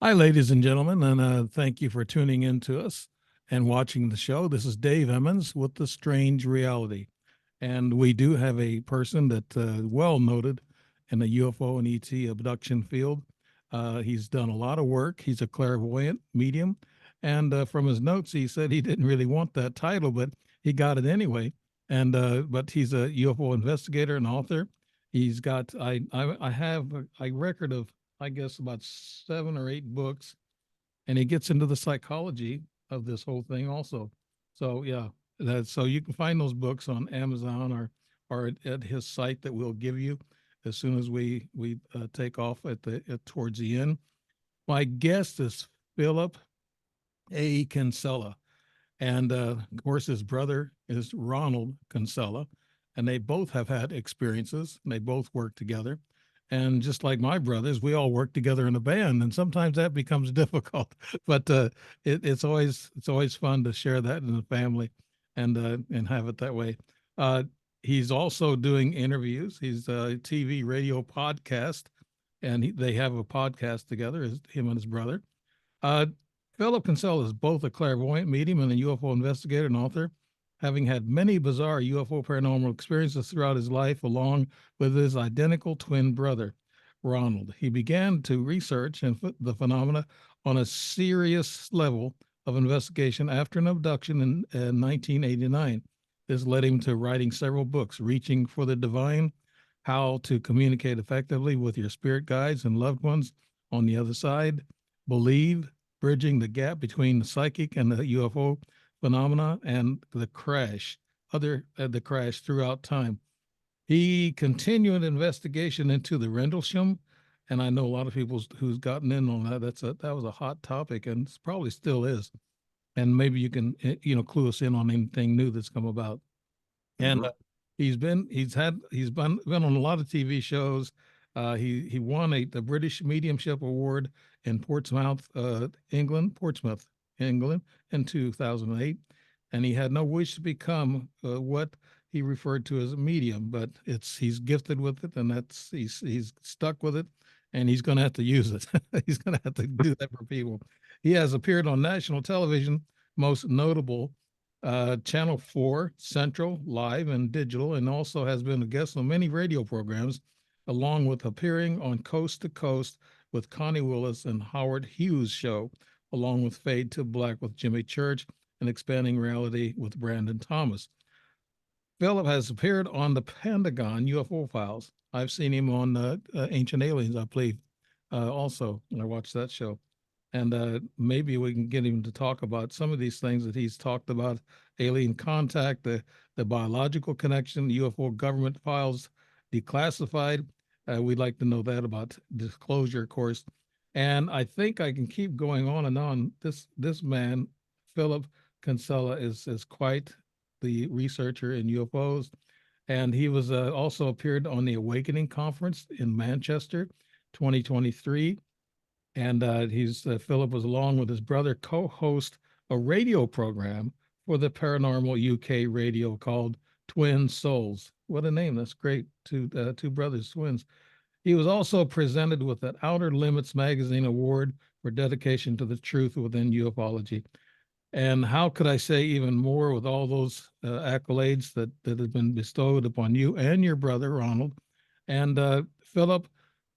Hi, ladies and gentlemen, and thank you for tuning in to us and watching the show. This is Dave Emmons with The Strange Reality. And we do have a person that well noted in the UFO and ET abduction field. He's done a lot of work. He's a clairvoyant medium. And from his notes, he said he didn't really want that title, but he got it anyway. And but he's a UFO investigator and author. He's got I have a record of I guess about 7 or 8 books, and he gets into the psychology of this whole thing also. So yeah, so you can find those books on Amazon or at his site that we'll give you as soon as we take off towards the end. My guest is Philip A. Kinsella, and of course his brother is Ronald Kinsella, and they both have had experiences. And they both work together. And just like my brothers, we all work together in a band, and sometimes that becomes difficult. But it's always fun to share that in the family, and have it that way. Uh, he's also doing interviews. He's a TV, radio, podcast, and they have a podcast together, him and his brother. Uh, Philip Kinsella is both a clairvoyant medium and a UFO investigator and author, having had many bizarre UFO paranormal experiences throughout his life, along with his identical twin brother, Ronald. He began to research the phenomena on a serious level of investigation after an abduction in 1989. This led him to writing several books, Reaching for the Divine, How to Communicate Effectively with Your Spirit Guides and Loved Ones on the Other Side, Believe, Bridging the Gap Between the Psychic and the UFO Phenomena, and the crash throughout time. He continued investigation into the Rendlesham, and I know a lot of people who's gotten in on that. That was a hot topic, and probably still is. And maybe you can clue us in on anything new that's come about. And he's been on a lot of TV shows. He won the British Mediumship Award in Portsmouth, England, in 2008, and he had no wish to become what he referred to as a medium, but he's gifted with it, and he's stuck with it, and he's going to have to use it. He's going to have to do that for people. He has appeared on national television, most notable Channel 4, Central, Live, and Digital, and also has been a guest on many radio programs, along with appearing on Coast to Coast with Connie Willis and Howard Hughes' show, along with Fade to Black with Jimmy Church and Expanding Reality with Brandon Thomas. Philip has appeared on the Pentagon UFO Files. I've seen him on Ancient Aliens, I believe, also. I watched that show. And maybe we can get him to talk about some of these things that he's talked about: alien contact, the biological connection, UFO government files declassified. We'd like to know that about disclosure, of course. And I think I can keep going on and on. This man, Philip Kinsella, is quite the researcher in UFOs. And he was also appeared on the Awakening Conference in Manchester, 2023. And Philip was, along with his brother, co-host a radio program for the Paranormal UK radio called Twin Souls. What a name! That's great. Two brothers, twins. He was also presented with an Outer Limits Magazine Award for dedication to the truth within ufology. And how could I say even more with all those accolades that have been bestowed upon you and your brother, Ronald. And Philip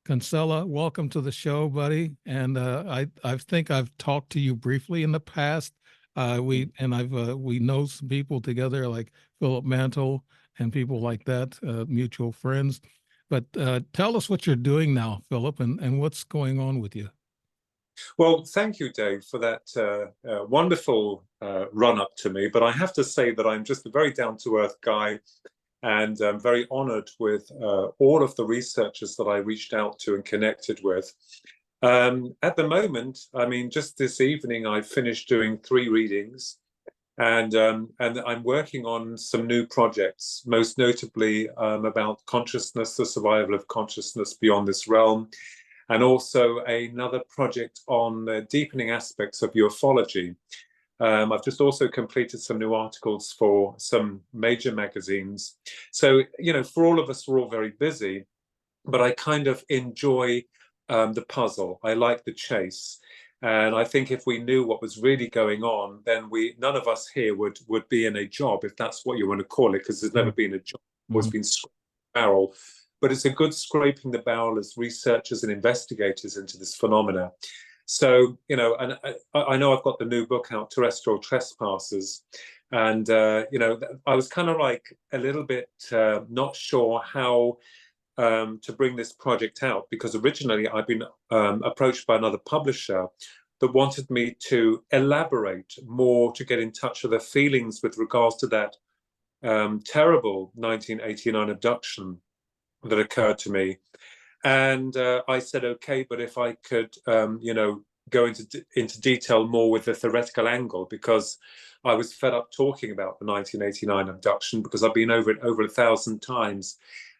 Kinsella, welcome to the show, buddy. And I think I've talked to you briefly in the past. We know some people together like Philip Mantle and people like that, mutual friends. But tell us what you're doing now, Philip, and what's going on with you. Well, thank you, Dave, for that wonderful run-up to me. But I have to say that I'm just a very down-to-earth guy, and I'm very honored with all of the researchers that I reached out to and connected with. At the moment, I mean, just this evening, I finished doing 3 readings, and I'm working on some new projects, most notably about consciousness, the survival of consciousness beyond this realm, and also another project on deepening aspects of ufology. I've just also completed some new articles for some major magazines. So, for all of us, we're all very busy, but I kind of enjoy the puzzle. I like the chase. And I think if we knew what was really going on, then none of us here would be in a job, if that's what you want to call it, because there's never been a job. It's always been scraping the barrel. But it's a good scraping the barrel as researchers and investigators into this phenomena. So, you know, and I know I've got the new book out, Terrestrial Trespassers. And, you know, I was kind of like a little bit not sure how to bring this project out, because originally I've been approached by another publisher that wanted me to elaborate more, to get in touch with their feelings with regards to that terrible 1989 abduction that occurred to me. And I said, okay, but if I could, you know, go into detail more with the theoretical angle, because I was fed up talking about the 1989 abduction, because I've been over it over 1,000 times.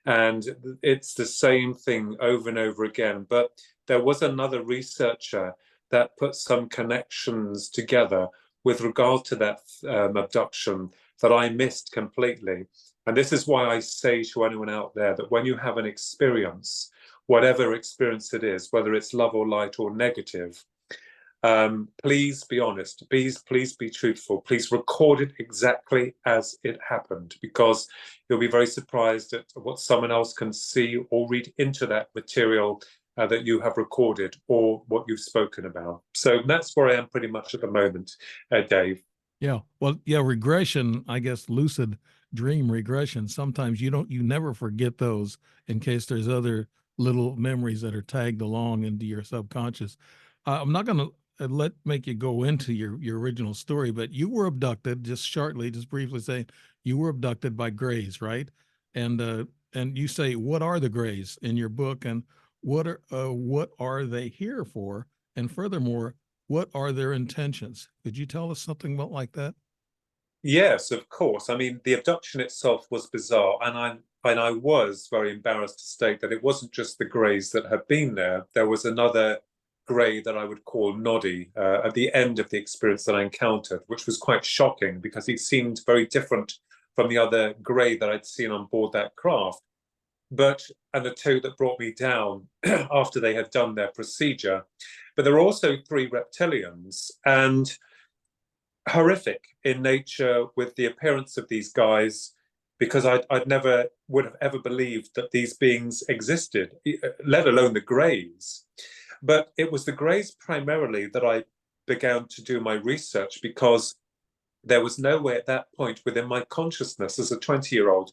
And it's the same thing over and over again. But there was another researcher that put some connections together with regard to that abduction that I missed completely. And this is why I say to anyone out there that when you have an experience, whatever experience it is, whether it's love or light or negative, please be honest, please be truthful, please record it exactly as it happened, because you'll be very surprised at what someone else can see or read into that material that you have recorded or what you've spoken about. So that's where I am pretty much at the moment, Dave. Yeah. Well, yeah, regression, I guess, lucid dream regression. Sometimes you never forget those in case there's other little memories that are tagged along into your subconscious. I'm not going to make you go into your original story, but you were abducted, just briefly saying, you were abducted by Greys, right? And you say, what are the Greys in your book, and what are they here for? And furthermore, what are their intentions? Could you tell us something about like that? Yes, of course. I mean, the abduction itself was bizarre, and I was very embarrassed to state that it wasn't just the Greys that had been there. There was another Grey that I would call Noddy at the end of the experience that I encountered, which was quite shocking because he seemed very different from the other Grey that I'd seen on board that craft. And the two that brought me down after they had done their procedure. But there were also 3 reptilians, and horrific in nature with the appearance of these guys, because I'd never would have ever believed that these beings existed, let alone the Greys. But it was the Greys primarily that I began to do my research, because there was no way at that point within my consciousness as a 20-year-old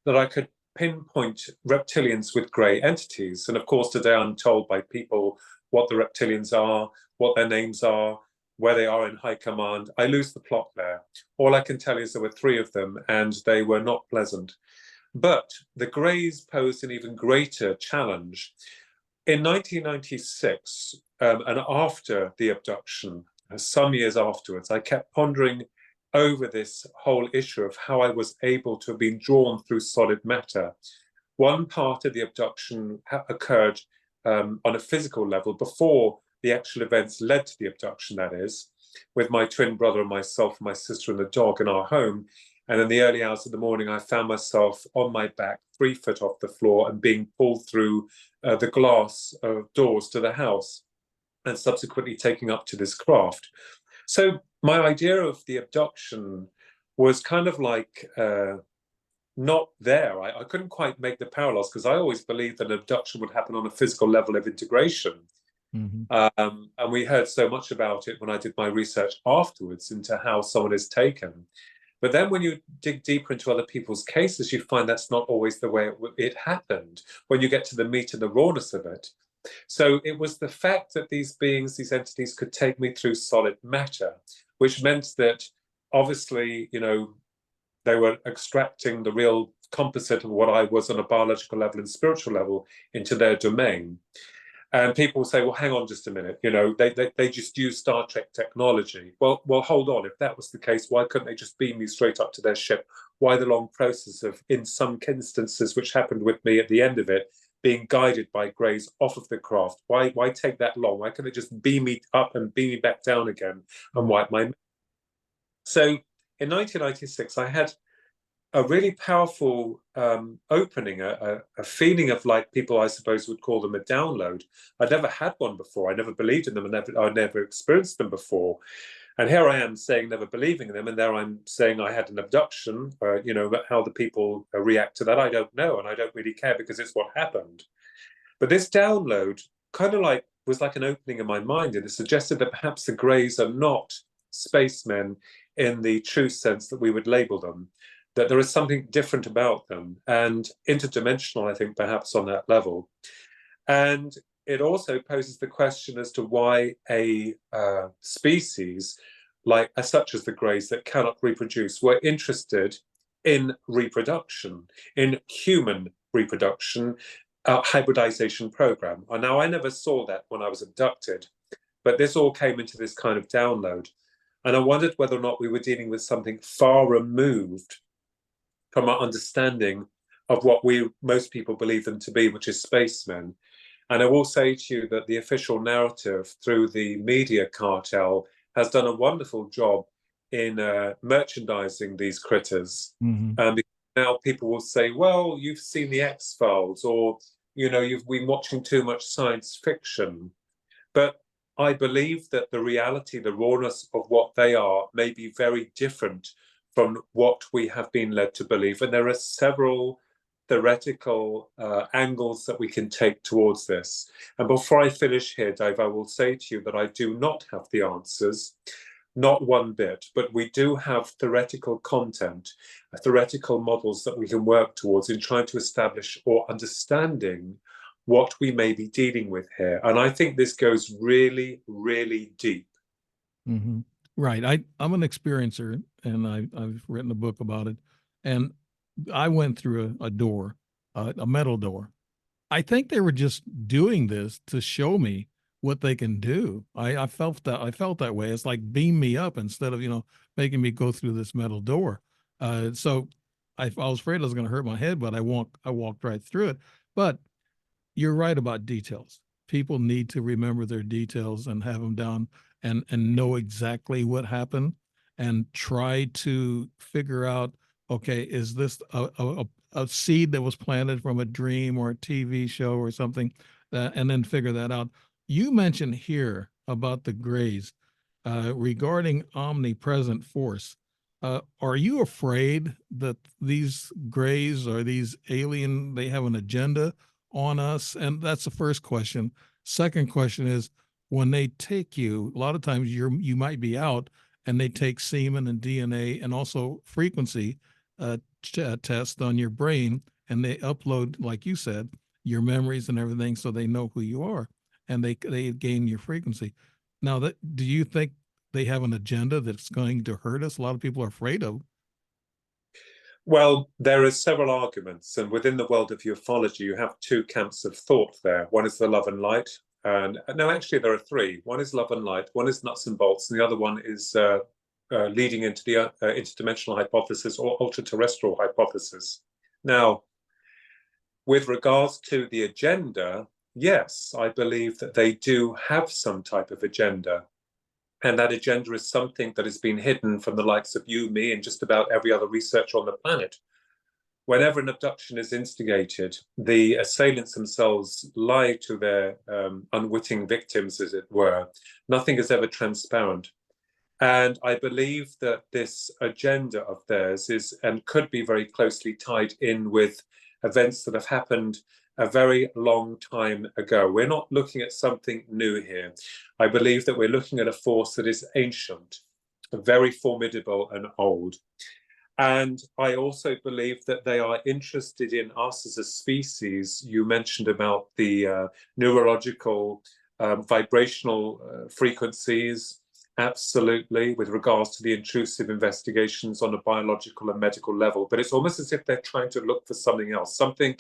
that I could pinpoint reptilians with Grey entities. And of course, today I'm told by people what the reptilians are, what their names are, where they are in high command. I lose the plot there. All I can tell you is there were 3 of them, and they were not pleasant. But the Greys posed an even greater challenge. In 1996, and after the abduction, some years afterwards, I kept pondering over this whole issue of how I was able to have been drawn through solid matter. One part of the abduction occurred on a physical level before the actual events led to the abduction, that is, with my twin brother and myself, my sister and the dog in our home. And in the early hours of the morning, I found myself on my back, 3 foot off the floor, and being pulled through the glass doors to the house, and subsequently taken up to this craft. So my idea of the abduction was kind of like not there. I couldn't quite make the parallels, because I always believed that an abduction would happen on a physical level of integration. And we heard so much about it when I did my research afterwards into how someone is taken. But then when you dig deeper into other people's cases, you find that's not always the way it happened when you get to the meat and the rawness of it. So it was the fact that these beings, these entities, could take me through solid matter, which meant that obviously, you know, they were extracting the real composite of what I was on a biological level and spiritual level into their domain. And people will say, well, hang on just a minute, you know, they just use Star Trek technology. Well, hold on. If that was the case, why couldn't they just beam me straight up to their ship? Why the long process of, in some instances, which happened with me at the end of it, being guided by Greys off of the craft? Why take that long? Why can't they just beam me up and beam me back down again and wipe my... So in 1996, I had a really powerful opening, a feeling of, like, people, I suppose, would call them a download. I'd never had one before. I never believed in them, and I'd never experienced them before. And here I am saying never believing in them, and there I'm saying I had an abduction. But how the people react to that, I don't know, and I don't really care, because it's what happened. But this download kind of like was like an opening in my mind, and it suggested that perhaps the Greys are not spacemen in the true sense that we would label them, that there is something different about them, and interdimensional, I think, perhaps on that level. And it also poses the question as to why a species such as the Greys that cannot reproduce were interested in reproduction, in human reproduction, hybridization program. And now, I never saw that when I was abducted, but this all came into this kind of download. And I wondered whether or not we were dealing with something far removed from our understanding of what most people believe them to be, which is spacemen. And I will say to you that the official narrative through the media cartel has done a wonderful job in merchandising these critters. Mm-hmm. Now people will say, well, you've seen the X-Files, or, you've been watching too much science fiction. But I believe that the reality, the rawness of what they are, may be very different from what we have been led to believe. And there are several theoretical angles that we can take towards this. And before I finish here, Dave, I will say to you that I do not have the answers, not one bit, but we do have theoretical content, theoretical models that we can work towards in trying to establish or understanding what we may be dealing with here. And I think this goes really, really deep. Mm-hmm. Right. I'm an experiencer, and I've written a book about it. And I went through a door, a metal door. I think they were just doing this to show me what they can do. I felt that way. It's like beam me up instead of, making me go through this metal door. So I was afraid I was going to hurt my head, but I walked right through it. But you're right about details. People need to remember their details and have them down, and know exactly what happened, and try to figure out, okay, is this a seed that was planted from a dream or a TV show or something, and then figure that out. You mentioned here about the Greys regarding omnipresent force. Are you afraid that these Greys or these alien, they have an agenda on us? And that's the first question. Second question is, when they take you, a lot of times you might be out, and they take semen and DNA and also frequency test on your brain, and they upload, like you said, your memories and everything, so they know who you are, and they gain your frequency. Now, do you think they have an agenda that's going to hurt us? A lot of people are afraid of. Well, there are several arguments, and within the world of ufology, you have two camps of thought there. One is the love and light, and no, actually, there are three. One is love and light, one is nuts and bolts, and the other one is leading into the interdimensional hypothesis or ultra-terrestrial hypothesis. Now, with regards to the agenda, yes, I believe that they do have some type of agenda. And that agenda is something that has been hidden from the likes of you, me, and just about every other researcher on the planet. Whenever an abduction is instigated, the assailants themselves lie to their unwitting victims, as it were. Nothing is ever transparent. And I believe that this agenda of theirs is and could be very closely tied in with events that have happened a very long time ago. We're not looking at something new here. I believe that we're looking at a force that is ancient, very formidable and old. And I also believe that they are interested in us as a species. You mentioned about the neurological, vibrational frequencies. Absolutely, with regards to the intrusive investigations on a biological and medical level. But it's almost as if they're trying to look for something else, something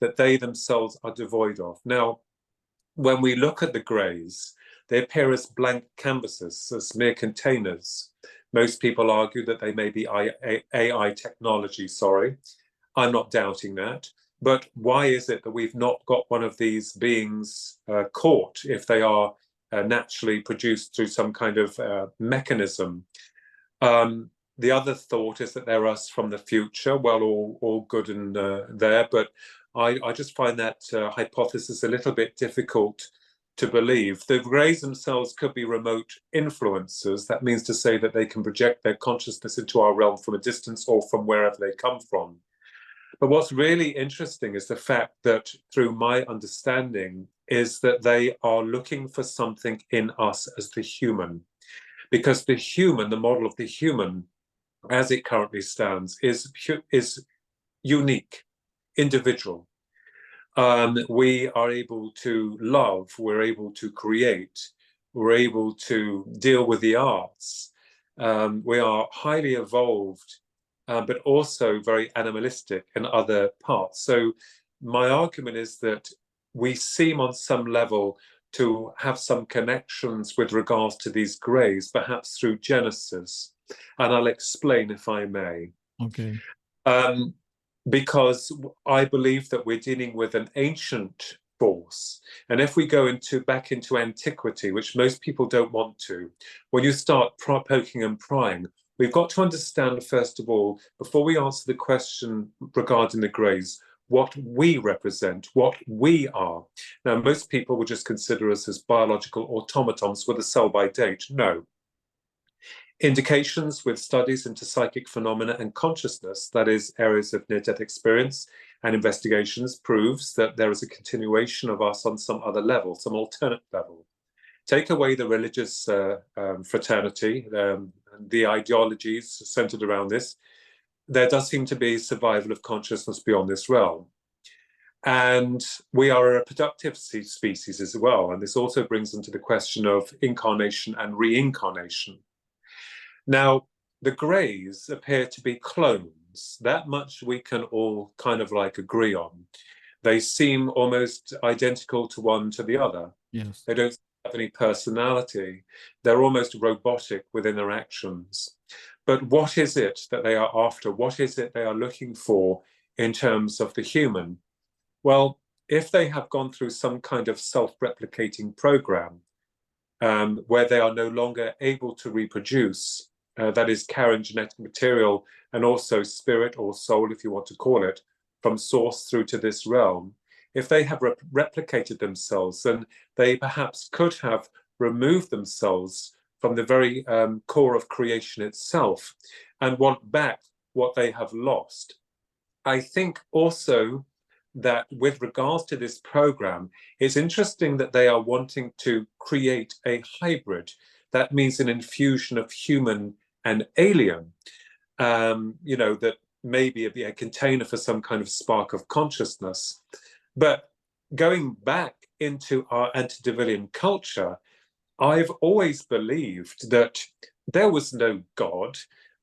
that they themselves are devoid of. Now, when we look at the Greys, they appear as blank canvases, as mere containers. Most people argue that they may be AI technology, sorry. I'm not doubting that. But why is it that we've not got one of these beings caught if they are naturally produced through some kind of mechanism? the other thought is that they're us from the future. Well, all good and there, but I just find that hypothesis a little bit difficult to believe. The Greys themselves could be remote influencers. That means to say that they can project their consciousness into our realm from a distance or from wherever they come from. But what's really interesting is the fact that, through my understanding, is that they are looking for something in us as the human. Because the human, the model of the human, as it currently stands, is unique, individual. We are able to love, we're able to create, we're able to deal with the arts. We are highly evolved, but also very animalistic in other parts. So my argument is that we seem on some level to have some connections with regards to these Greys, perhaps through Genesis. And I'll explain if I may. Okay. Because I believe that we're dealing with an ancient force. And if we go back into antiquity, which most people don't want to, when you start poking and prying, we've got to understand, first of all, before we answer the question regarding the Greys, what we represent, what we are. Now, most people would just consider us as biological automatons with a sell-by date. No. Indications with studies into psychic phenomena and consciousness, that is, areas of near-death experience and investigations, proves that there is a continuation of us on some other level, some alternate level. Take away the religious fraternity, the ideologies centered around this, there does seem to be survival of consciousness beyond this realm. And we are a reproductive species as well. And this also brings into the question of incarnation and reincarnation. Now, the Greys appear to be clones. That much we can all kind of like agree on. They seem almost identical to one to the other. Yes. They don't have any personality. They're almost robotic within their actions. But what is it that they are after? What is it they are looking for in terms of the human? Well, if they have gone through some kind of self-replicating program where they are no longer able to reproduce, that is, carrying genetic material and also spirit or soul, if you want to call it, from source through to this realm, if they have replicated themselves, then they perhaps could have removed themselves from the very core of creation itself and want back what they have lost. I think also that with regards to this program, it's interesting that they are wanting to create a hybrid. That means an infusion of human and alien, that maybe be a container for some kind of spark of consciousness. But going back into our antediluvian culture, I've always believed that there was no God.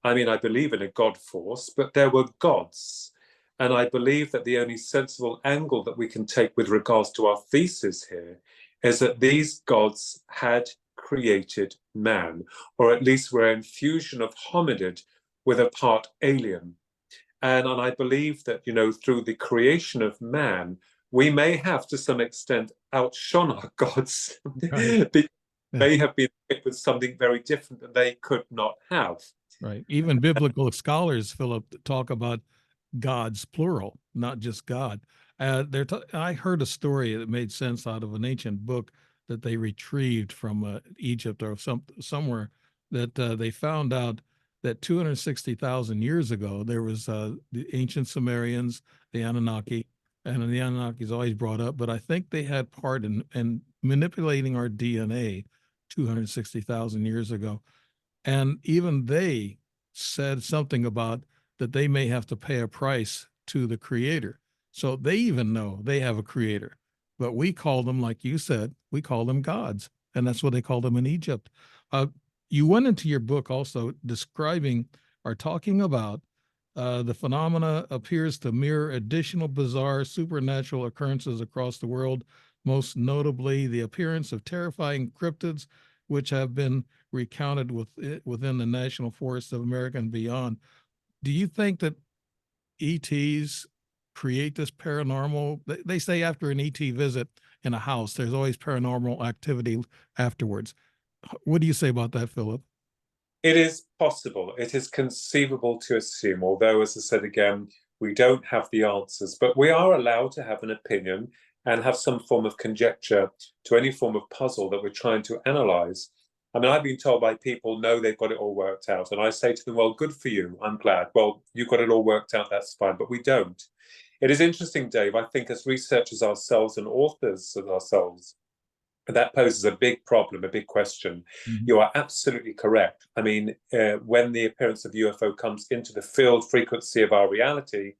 I mean, I believe in a God force, but there were gods. And I believe that the only sensible angle that we can take with regards to our thesis here is that these gods had created man, or at least were an infusion of hominid with a part alien. And I believe that, through the creation of man, we may have to some extent outshone our gods, Right. because they have been equipped with something very different that they could not have. Right. Even biblical scholars, Philip, talk about gods, plural, not just God. I heard a story that made sense out of an ancient book that they retrieved from Egypt or somewhere, that they found out that 260,000 years ago, there was the ancient Sumerians, the Anunnaki, and the Anunnaki is always brought up, but I think they had part in manipulating our DNA 260,000 years ago. And even they said something about that they may have to pay a price to the creator. So they even know they have a creator. But we call them, like you said, we call them gods. And that's what they called them in Egypt. You went into your book also describing or talking about the phenomena appears to mirror additional bizarre supernatural occurrences across the world, most notably the appearance of terrifying cryptids, which have been recounted within the National Forests of America and beyond. Do you think that ETs create this paranormal? They say after an ET visit in a house, there's always paranormal activity afterwards. What do you say about that, Philip? It is possible. It is conceivable to assume, although, as I said again, we don't have the answers, but we are allowed to have an opinion and have some form of conjecture to any form of puzzle that we're trying to analyze. I mean, I've been told by people, no, they've got it all worked out. And I say to them, well, good for you. I'm glad. Well, you've got it all worked out. That's fine. But we don't. It is interesting, Dave. I think as researchers ourselves and authors of ourselves, that poses a big problem, a big question. Mhm. You are absolutely correct. I mean, when the appearance of UFO comes into the field frequency of our reality,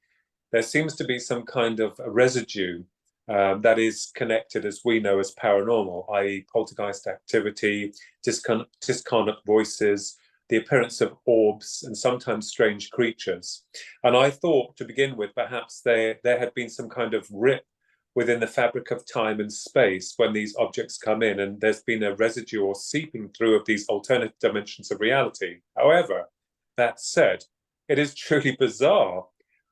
there seems to be some kind of a residue that is connected, as we know, as paranormal, i.e. poltergeist activity, discarnate voices, the appearance of orbs, and sometimes strange creatures. And I thought, to begin with, perhaps there had been some kind of rip within the fabric of time and space when these objects come in, and there's been a residue or seeping through of these alternate dimensions of reality. However, that said, it is truly bizarre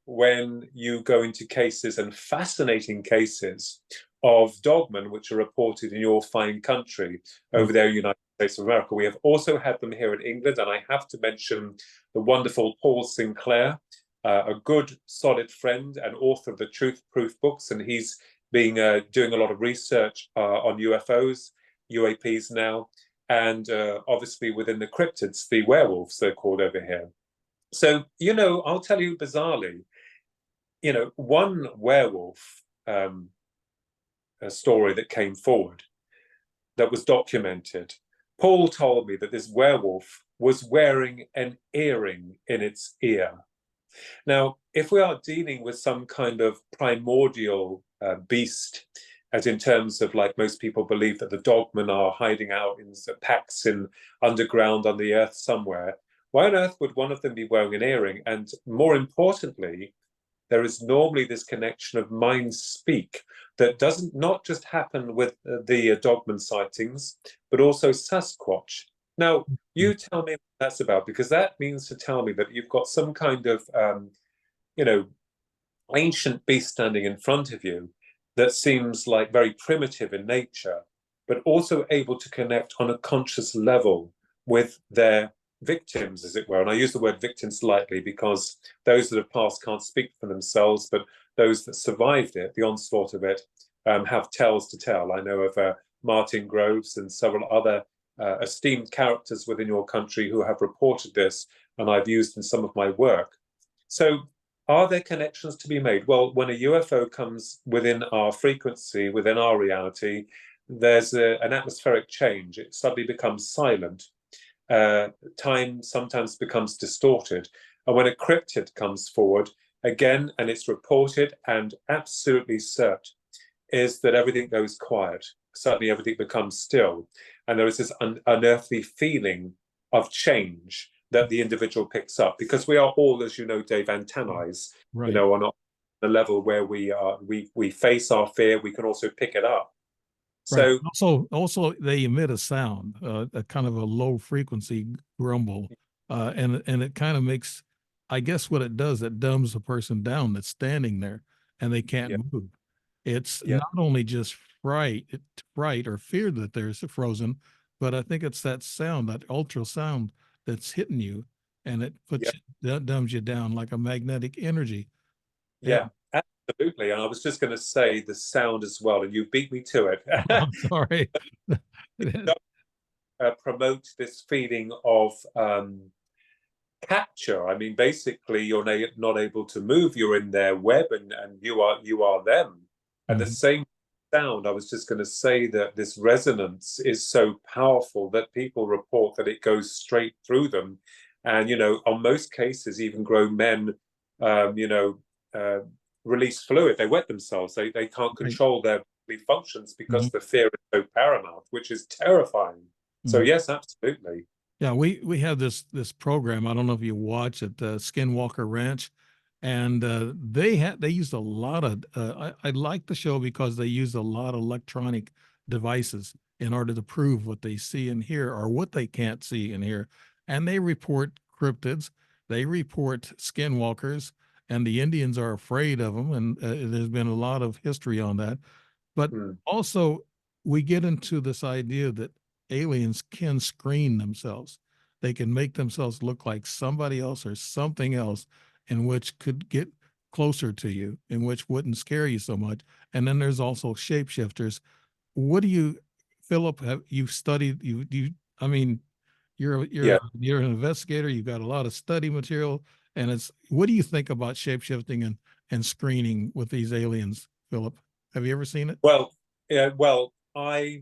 when you go into cases, and fascinating cases, of dogmen which are reported in your fine country over there in the United States of America. We have also had them here in England, and I have to mention the wonderful Paul Sinclair, a good, solid friend and author of the Truth Proof books, and he's been doing a lot of research on UFOs, UAPs now, and obviously within the cryptids, the werewolves, they're called over here. So, I'll tell you bizarrely, one werewolf a story that came forward that was documented. Paul told me that this werewolf was wearing an earring in its ear. Now, if we are dealing with some kind of primordial beast, as in terms of, like, most people believe that the dogmen are hiding out in packs in underground on the earth somewhere, why on earth would one of them be wearing an earring? And more importantly, there is normally this connection of mind speak that doesn't not just happen with the dogman sightings, but also Sasquatch. Now, you tell me what that's about, because that means to tell me that you've got some kind of, ancient beast standing in front of you that seems like very primitive in nature, but also able to connect on a conscious level with their victims, as it were. And I use the word victims lightly because those that have passed can't speak for themselves, but those that survived it, the onslaught of it, have tales to tell. I know of Martin Groves and several other esteemed characters within your country who have reported this, and I've used in some of my work. So are there connections to be made? Well, when a UFO comes within our frequency, within our reality, there's an atmospheric change. It suddenly becomes silent. Time sometimes becomes distorted. And when a cryptid comes forward, again, and it's reported and absolutely cert, is that everything goes quiet. Suddenly everything becomes still. And there is this unearthly feeling of change that the individual picks up, because we are all, as you know, Dave, antennized, Right. on the level where we face our fear, we can also pick it up. Right. So Also, they emit a sound, a kind of a low frequency grumble, and it kind of makes, I guess, what it does, it dumbs the person down that's standing there, and they can't yeah, move. It's yeah, not only just fright or fear that they're frozen, but I think it's that sound, that ultrasound that's hitting you, and it yeah, dumbs you down like a magnetic energy. yeah, And absolutely. And I was just going to say the sound as well, and you beat me to it. I'm sorry. Promote this feeling of capture. I mean, basically, you're not able to move. You're in their web, and you are them. And the Mhm. same sound. I was just going to say that this resonance is so powerful that people report that it goes straight through them, and on most cases, even grown men, um, you know, uh, release fluid. They wet themselves. They can't Right. control their bodily functions because Mhm. the fear is so paramount, which is terrifying. So Mhm. yes, absolutely. Yeah, we have this program. I don't know if you watch it, Skinwalker Ranch, and they used a lot of. I like the show because they use a lot of electronic devices in order to prove what they see and hear or what they can't see and hear, and they report cryptids, they report skinwalkers, and the Indians are afraid of them, and there's been a lot of history on that. But Mm. also, we get into this idea that aliens can screen themselves. they can make themselves look like somebody else or something else, in which could get closer to you, in which wouldn't scare you so much. And then there's also shapeshifters. What do you, Philip, have you studied, I mean, Yeah. you're an investigator, you've got a lot of study material, and what do you think about shapeshifting and screening with these aliens, Philip? Have you ever seen it? Well, yeah. Well, I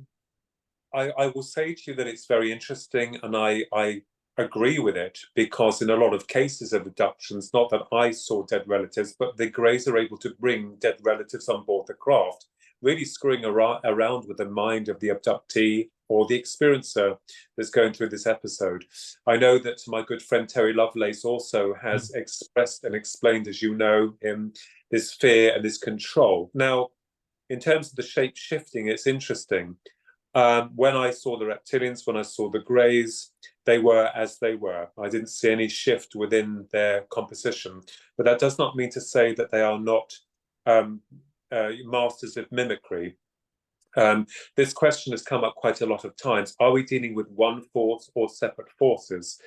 will say to you that it's very interesting, and I agree with it, because in a lot of cases of abductions, not that I saw dead relatives, but the Greys are able to bring dead relatives on board the craft, really screwing around with the mind of the abductee or the experiencer that's going through this episode. I know that my good friend Terry Lovelace also has expressed and explained, as you know, this fear and this control. Now, in terms of the shape shifting, it's interesting. When I saw the reptilians, when I saw the Greys, they were as they were. I didn't see any shift within their composition. But that does not mean to say that they are not masters of mimicry. This question has come up quite a lot of times. Are we dealing with one force or separate forces?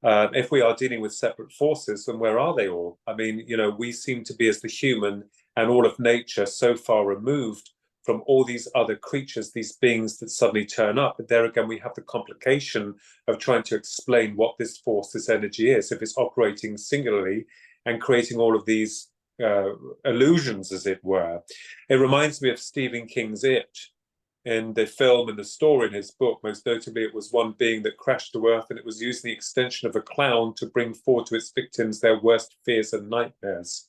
If we are dealing with separate forces, then where are they all? I mean, we seem to be, as the human and all of nature, so far removed from all these other creatures, these beings that suddenly turn up. But there again, we have the complication of trying to explain what this force, this energy is, if it's operating singularly and creating all of these illusions, as it were. It reminds me of Stephen King's It. In the film and the story in his book, most notably, it was one being that crashed to Earth, and it was using the extension of a clown to bring forward to its victims their worst fears and nightmares.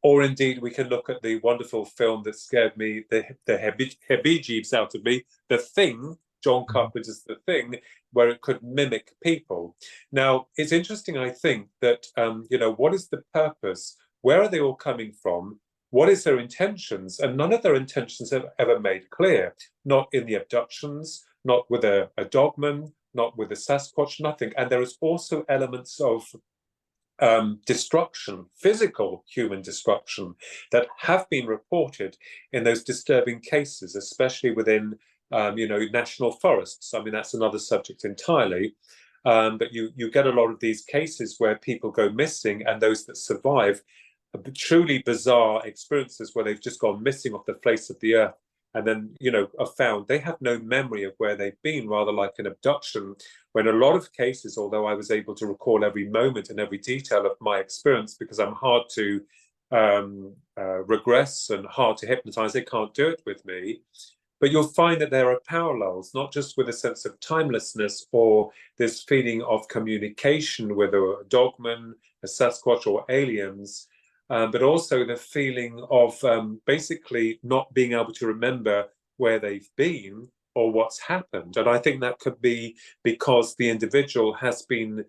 Or indeed, we can look at the wonderful film that scared me, the heebie-jeebies out of me, The Thing, John Carpenter's The Thing, where it could mimic people. Now, it's interesting, I think, that, what is the purpose? Where are they all coming from? What is their intentions? And none of their intentions are ever made clear. Not in the abductions, not with a dogman, not with a Sasquatch, nothing. And there is also elements of destruction, physical human destruction, that have been reported in those disturbing cases, especially within, national forests. I mean, that's another subject entirely. But you get a lot of these cases where people go missing, and those that survive, truly bizarre experiences where they've just gone missing off the face of the earth, and then are found. They have no memory of where they've been, rather like an abduction, when a lot of cases, although I was able to recall every moment and every detail of my experience, because I'm hard to regress and hard to hypnotize, they can't do it with me. But you'll find that there are parallels, not just with a sense of timelessness or this feeling of communication with a dogman, a Sasquatch, or aliens, but also the feeling of basically not being able to remember where they've been or what's happened. And I think that could be because the individual has been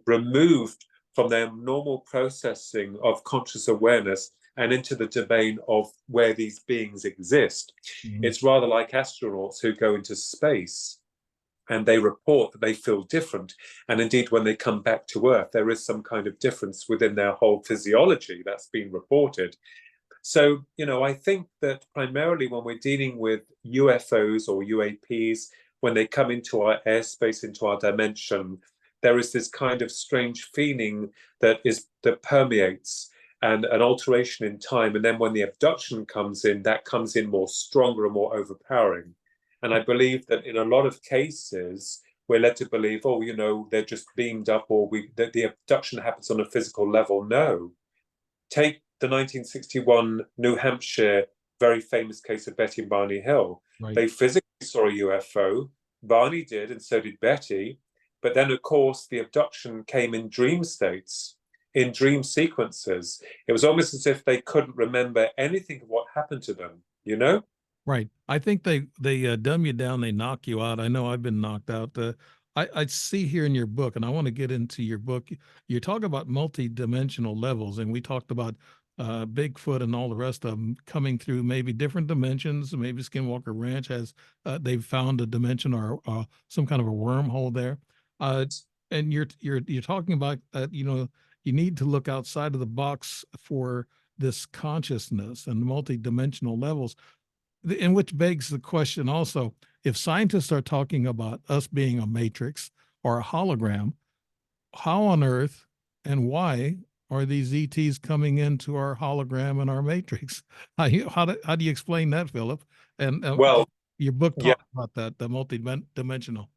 removed from their normal processing of conscious awareness and into the domain of where these beings exist. It's rather like astronauts who go into space and they report that they feel different. And indeed, when they come back to Earth, there is some kind of difference within their whole physiology that's been reported. So, I think that primarily when we're dealing with UFOs or UAPs, when they come into our airspace, into our dimension, there is this kind of strange feeling that permeates, and an alteration in time. And then when the abduction comes in, that comes in more stronger and more overpowering. And I believe that in a lot of cases, we're led to believe, they're just beamed up, or that the abduction happens on a physical level. No. Take the 1961 New Hampshire very famous case of Betty and Barney Hill. Right. They physically saw a UFO. Barney did, and so did Betty. But then, of course, the abduction came in dream states, in dream sequences. It was almost as if they couldn't remember anything of what happened to them, Right. I think they dumb you down, they knock you out. I know I've been knocked out. I see here in your book, and I want to get into your book. You talk about multi-dimensional levels, and we talked about Bigfoot and all the rest of them coming through maybe different dimensions. Maybe Skinwalker Ranch has they've found a dimension or some kind of a wormhole there. And you're talking about you need to look outside of the box for this consciousness and multi-dimensional levels. In which begs the question also, if scientists are talking about us being a matrix or a hologram, how on earth and why are these ETs coming into our hologram and our matrix? How do you explain that, Philip? And Well, your book yeah, talks about that, the multi-dimensional.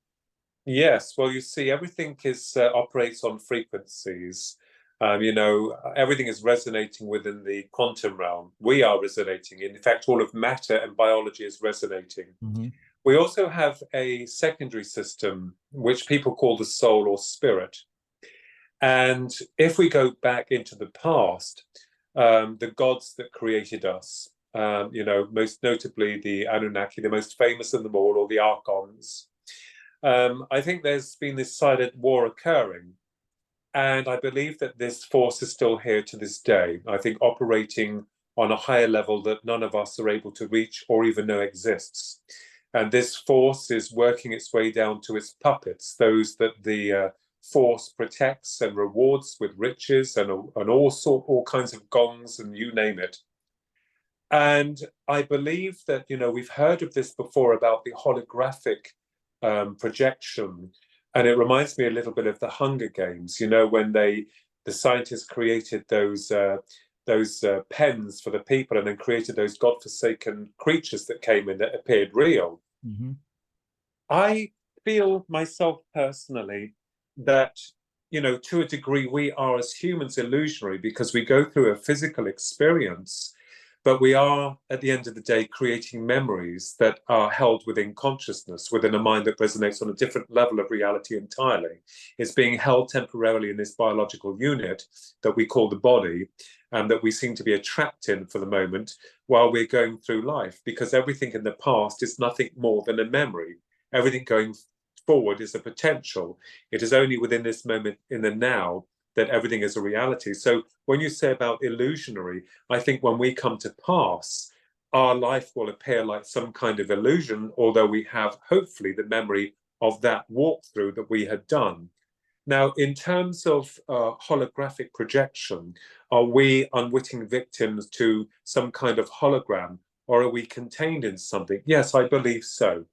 yes. Well, you see, everything is operates on frequencies. You know, everything is resonating within the quantum realm. We are resonating. In fact, all of matter and biology is resonating. Mm-hmm. We also have a secondary system, which people call the soul or spirit. And if we go back into the past, the gods that created us, you know, most notably the Anunnaki, the most famous of them all, or the Archons, I think there's been this silent war occurring. And I believe that this force is still here to this day. I think operating on a higher level that none of us are able to reach or even know exists. And this force is working its way down to its puppets, those that the force protects and rewards with riches and all kinds of gongs and you name it. And I believe that, you know, we've heard of this before about the holographic projection. And it reminds me a little bit of the Hunger Games, you know, when the scientists created those pens for the people and then created those godforsaken creatures that came in that appeared real. Mm-hmm. I feel myself personally that, you know, to a degree, we are as humans illusionary because we go through a physical experience, but we are, at the end of the day, creating memories that are held within consciousness, within a mind that resonates on a different level of reality entirely. It's being held temporarily in this biological unit that we call the body, and that we seem to be trapped in for the moment while we're going through life, because everything in the past is nothing more than a memory. Everything going forward is a potential. It is only within this moment in the now that everything is a reality. So when you say about illusionary, I think when we come to pass, our life will appear like some kind of illusion, although we have hopefully the memory of that walkthrough that we had done. Now, in terms of holographic projection, are we unwitting victims to some kind of hologram, or are we contained in something? Yes, I believe so.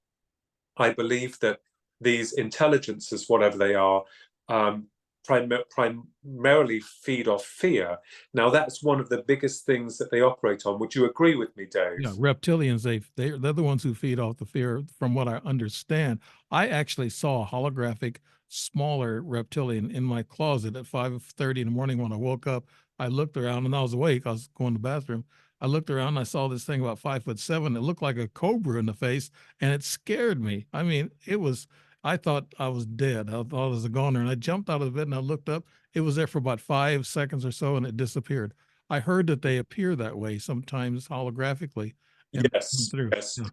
I believe that these intelligences, whatever they are, primarily feed off fear. Now, that's one of the biggest things that they operate on. Would you agree with me, Yeah, Dave? reptilians, they're the ones who feed off the fear, from what I understand. I actually saw a holographic smaller reptilian in my closet at 5:30 in the morning when I woke up. I looked around and I was awake. I was going to the bathroom. I looked around and I saw this thing about 5'7". It looked like a cobra in the face, and it scared me. I mean, I thought I was dead. I thought I was a goner. And I jumped out of bed and I looked up. It was there for about 5 seconds or so and it disappeared. I heard that they appear that way sometimes holographically and come Yes, through. yes. Yeah.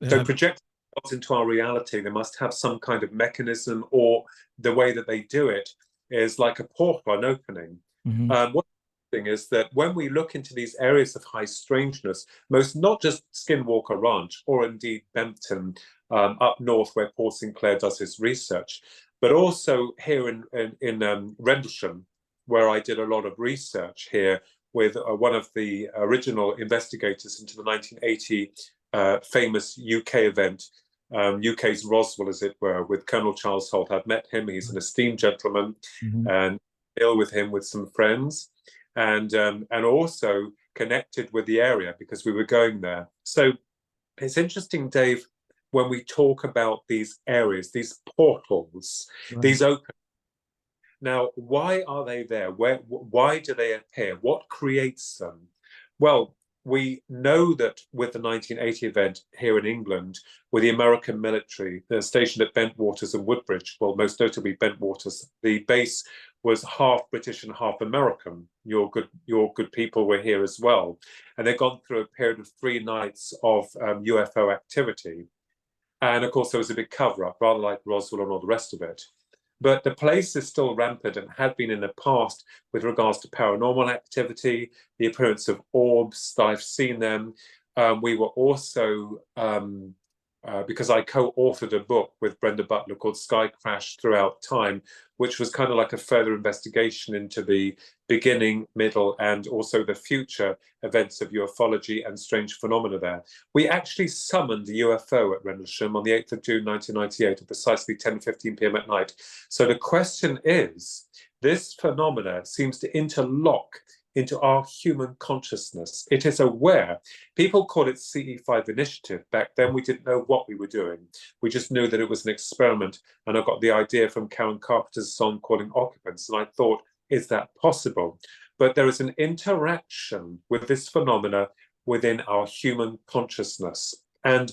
So Yeah. projecting themselves into our reality, they must have some kind of mechanism, or the way that they do it is like a portal, an opening. Hmm. One thing is that when we look into these areas of high strangeness, most not just Skinwalker Ranch or indeed Bempton up north where Paul Sinclair does his research, but also here in Rendlesham, where I did a lot of research here with one of the original investigators into the 1980 famous UK event, UK's Roswell, as it were, with Colonel Charles Holt. I've met him. He's an esteemed gentleman, Hmm. and ill with him with some friends, and also connected with the area because we were going there. So it's interesting, Dave, when we talk about these areas, these portals, Right. these open. Now, why are they there? Why do they appear? What creates them? Well, we know that with the 1980 event here in England, with the American military, they're stationed at Bentwaters and Woodbridge, well, most notably Bentwaters, the base was half British and half American. Your good people were here as well. And they've gone through a period of 3 nights of UFO activity. And of course, there was a big cover up, rather like Roswell and all the rest of it. But the place is still rampant and had been in the past with regards to paranormal activity, the appearance of orbs. I've seen them. We were also because I co-authored a book with Brenda Butler called Sky Crash Throughout Time, which was kind of like a further investigation into the beginning, middle, and also the future events of ufology and strange phenomena there. We actually summoned a UFO at Rendlesham on the 8th of June 1998 at precisely 10:15 p.m. at night. So the question is, this phenomena seems to interlock into our human consciousness. It is aware. People call it CE5 initiative. Back then, we didn't know what we were doing. We just knew that it was an experiment. And I got the idea from Karen Carpenter's song Calling Occupants. And I thought, is that possible? But there is an interaction with this phenomena within our human consciousness. And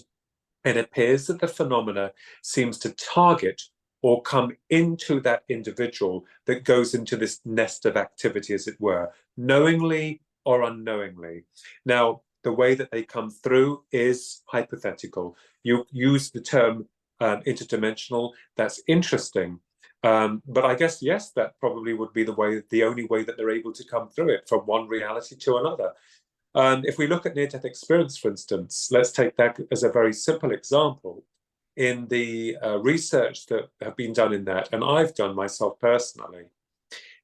it appears that the phenomena seems to target or come into that individual that goes into this nest of activity, as it were, knowingly or unknowingly. Now, the way that they come through is hypothetical. You use the term interdimensional. That's interesting. But I guess, yes, that probably would be the only way that they're able to come through it, from one reality to another. If we look at near-death experience, for instance, let's take that as a very simple example. In the research that have been done in that, and I've done myself personally,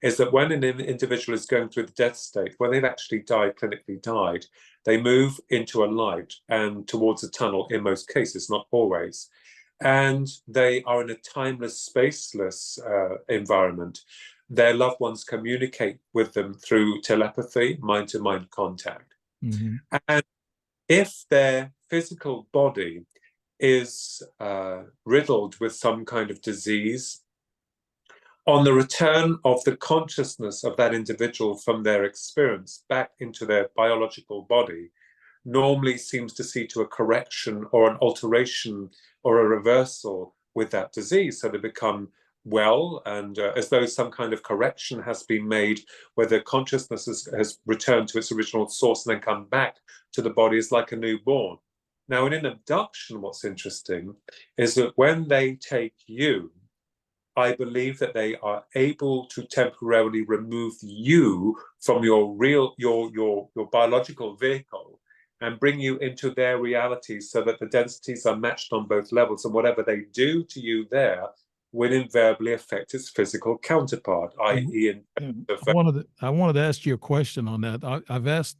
is that when an individual is going through the death state, when they've actually died, clinically died, they move into a light and towards a tunnel in most cases, not always. And they are in a timeless, spaceless environment. Their loved ones communicate with them through telepathy, mind-to-mind contact. Mm-hmm. And if their physical body is riddled with some kind of disease, on the return of the consciousness of that individual from their experience back into their biological body, normally seems to see to a correction or an alteration or a reversal with that disease. So they become well, and as though some kind of correction has been made, where the consciousness has returned to its original source and then come back to the body, is like a newborn. Now, in an abduction, what's interesting is that when they take you, I believe that they are able to temporarily remove you from your biological vehicle and bring you into their reality, so that the densities are matched on both levels, and whatever they do to you there will invariably affect its physical counterpart, i.e. I wanted to ask you a question on that. I've asked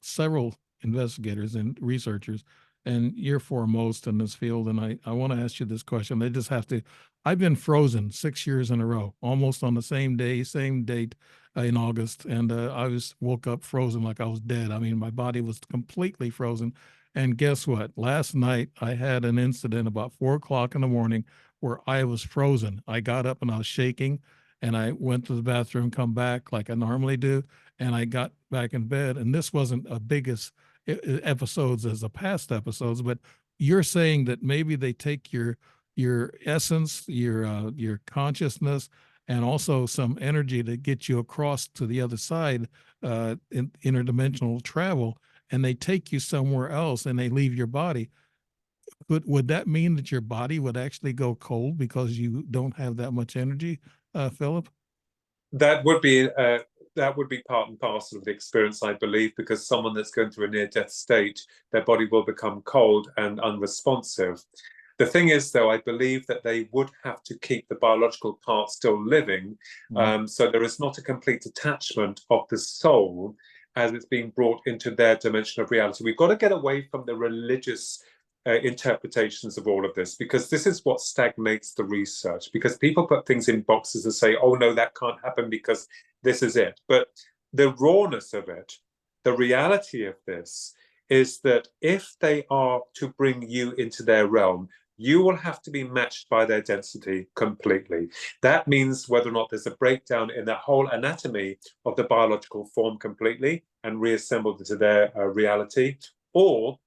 several investigators and researchers, and you're foremost in this field, and I want to ask you this question. They just have to. I've been frozen 6 years in a row, almost on the same day, same date in August, and I woke up frozen like I was dead. I mean, my body was completely frozen. And guess what? Last night I had an incident about 4 o'clock in the morning where I was frozen. I got up and I was shaking, and I went to the bathroom, come back like I normally do, and I got back in bed. And this wasn't a biggest episodes as the past episodes, but you're saying that maybe they take your essence, your consciousness, and also some energy to get you across to the other side, in interdimensional travel, and they take you somewhere else and they leave your body. Would that mean that your body would actually go cold because you don't have that much energy, Philip? That would be part and parcel of the experience, I believe, because someone that's going through a near-death state, their body will become cold and unresponsive. The thing is, though, I believe that they would have to keep the biological part still living, so there is not a complete detachment of the soul as it's being brought into their dimension of reality. We've got to get away from the religious interpretations of all of this, because this is what stagnates the research, because people put things in boxes and say, oh no, that can't happen because this is it. But the rawness of it, the reality of this, is that if they are to bring you into their realm, you will have to be matched by their density completely. That means whether or not there's a breakdown in the whole anatomy of the biological form completely and reassembled into their reality, or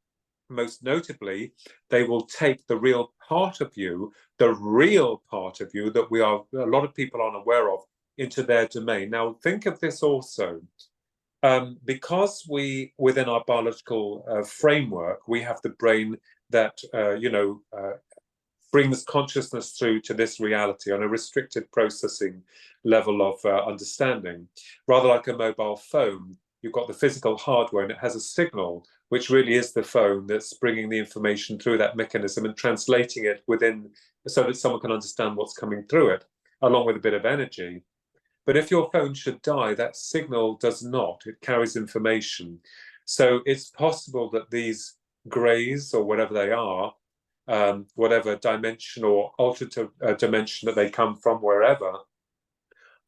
most notably, they will take the real part of you, the real part of you that a lot of people aren't aware of, into their domain. Now, think of this also. Because within our biological framework, we have the brain that, brings consciousness through to this reality on a restricted processing level of understanding, rather like a mobile phone. you've got the physical hardware, and it has a signal, which really is the phone that's bringing the information through that mechanism and translating it within, so that someone can understand what's coming through it, along with a bit of energy. But if your phone should die, that signal does not. It carries information. So it's possible that these greys, or whatever they are, whatever dimension or altered dimension that they come from, wherever,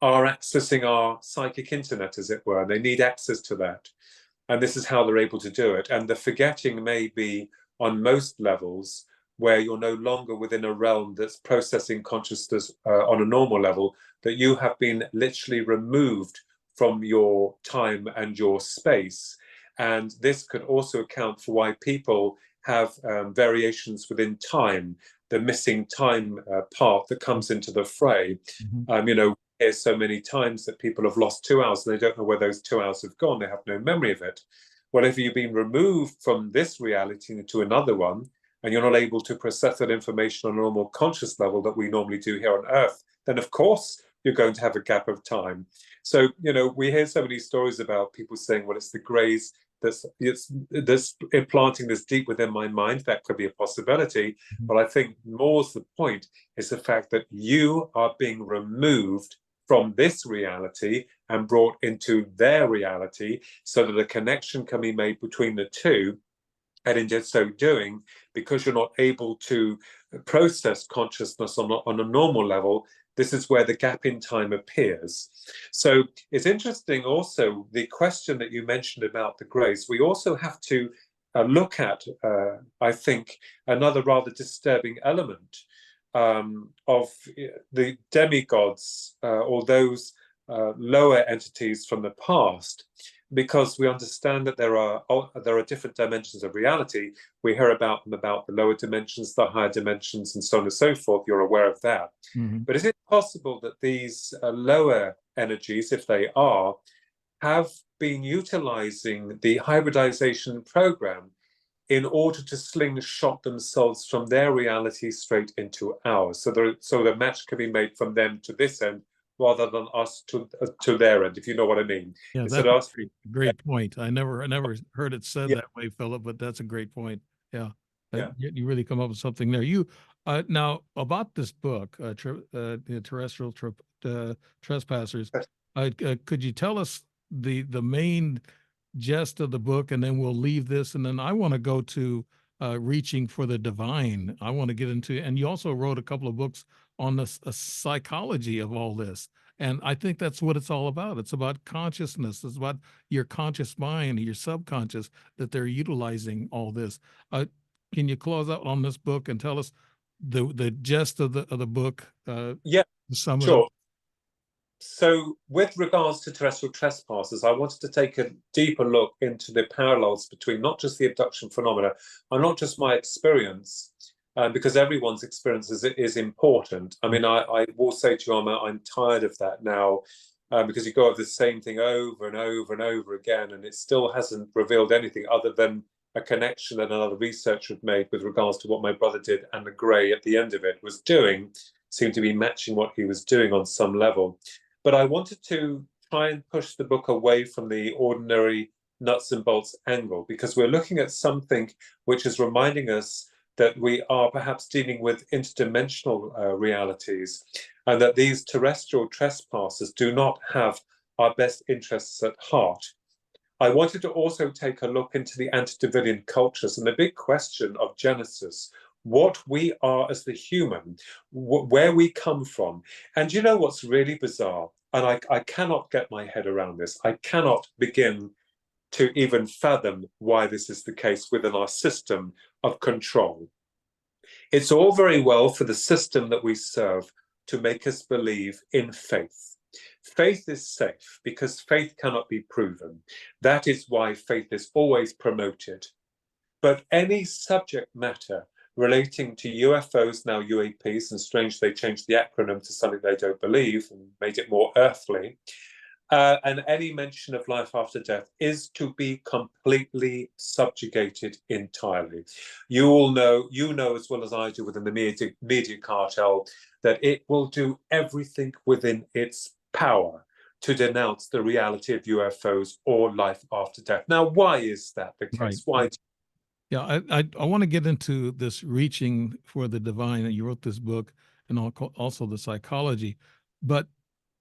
are accessing our psychic internet, as it were. And they need access to that. And this is how they're able to do it. And the forgetting may be on most levels where you're no longer within a realm that's processing consciousness on a normal level, that you have been literally removed from your time and your space. And this could also account for why people have variations within time, the missing time part that comes into the fray. You know, hear so many times that people have lost 2 hours and they don't know where those 2 hours have gone. They have no memory of it. Well, if you've been removed from this reality into another one, and you're not able to process that information on a normal conscious level that we normally do here on Earth, then of course you're going to have a gap of time. So, you know, we hear so many stories about people saying, well, it's the greys that's implanting this deep within my mind. That could be a possibility. But I think more's the point is the fact that you are being removed from this reality and brought into their reality, so that a connection can be made between the two. And in just so doing, because you're not able to process consciousness on a normal level, this is where the gap in time appears. So it's interesting also, the question that you mentioned about the grays, we also have to look at, I think, another rather disturbing element of the demigods, or those lower entities from the past, because we understand that there are different dimensions of reality. We hear about them, about the lower dimensions, the higher dimensions, and so on and so forth. You're aware of that. But is it possible that these lower energies, if they are, have been utilizing the hybridization program in order to slingshot themselves from their reality straight into ours? So the match can be made from them to this end, rather than us to their end, if you know what I mean. Yeah, that's a great point. I never heard it said that way, Philip, but that's a great point. Yeah. You really come up with something there. You now about this book, the Terrestrial Trespassers. Could you tell us the main gist of the book, and then we'll leave this, and then I want to go to Reaching for the Divine. I want to get into, and you also wrote a couple of books on the psychology of all this. And I think that's what it's all about. It's about consciousness. It's about your conscious mind, your subconscious, that they're utilizing all this. Can you close out on this book and tell us the gist of the book? Yeah, sure. So with regards to Terrestrial Trespassers, I wanted to take a deeper look into the parallels between not just the abduction phenomena and not just my experience, because everyone's experience is important. I mean, I will say to you, I'm tired of that now, because you go over the same thing over and over and over again, and it still hasn't revealed anything other than a connection that another researcher had made with regards to what my brother did, and the grey at the end of it was doing seemed to be matching what he was doing on some level. But I wanted to try and push the book away from the ordinary nuts and bolts angle, because we're looking at something which is reminding us that we are perhaps dealing with interdimensional realities, and that these terrestrial trespassers do not have our best interests at heart. I wanted to also take a look into the antediluvian cultures and the big question of Genesis, what we are as the human, where we come from. And you know what's really bizarre? And I cannot get my head around this. I cannot begin to even fathom why this is the case within our system of control. It's all very well for the system that we serve to make us believe in faith. Faith is safe because faith cannot be proven. That is why faith is always promoted. But any subject matter relating to UFOs, now UAPs, and strange they changed the acronym to something they don't believe and made it more earthly, and any mention of life after death is to be completely subjugated entirely. You all know, you know as well as I do within the media cartel, that it will do everything within its power to denounce the reality of UFOs or life after death. Now, why is that the case? Right. Why? Yeah, I want to get into this reaching for the divine. You wrote this book and also the psychology, but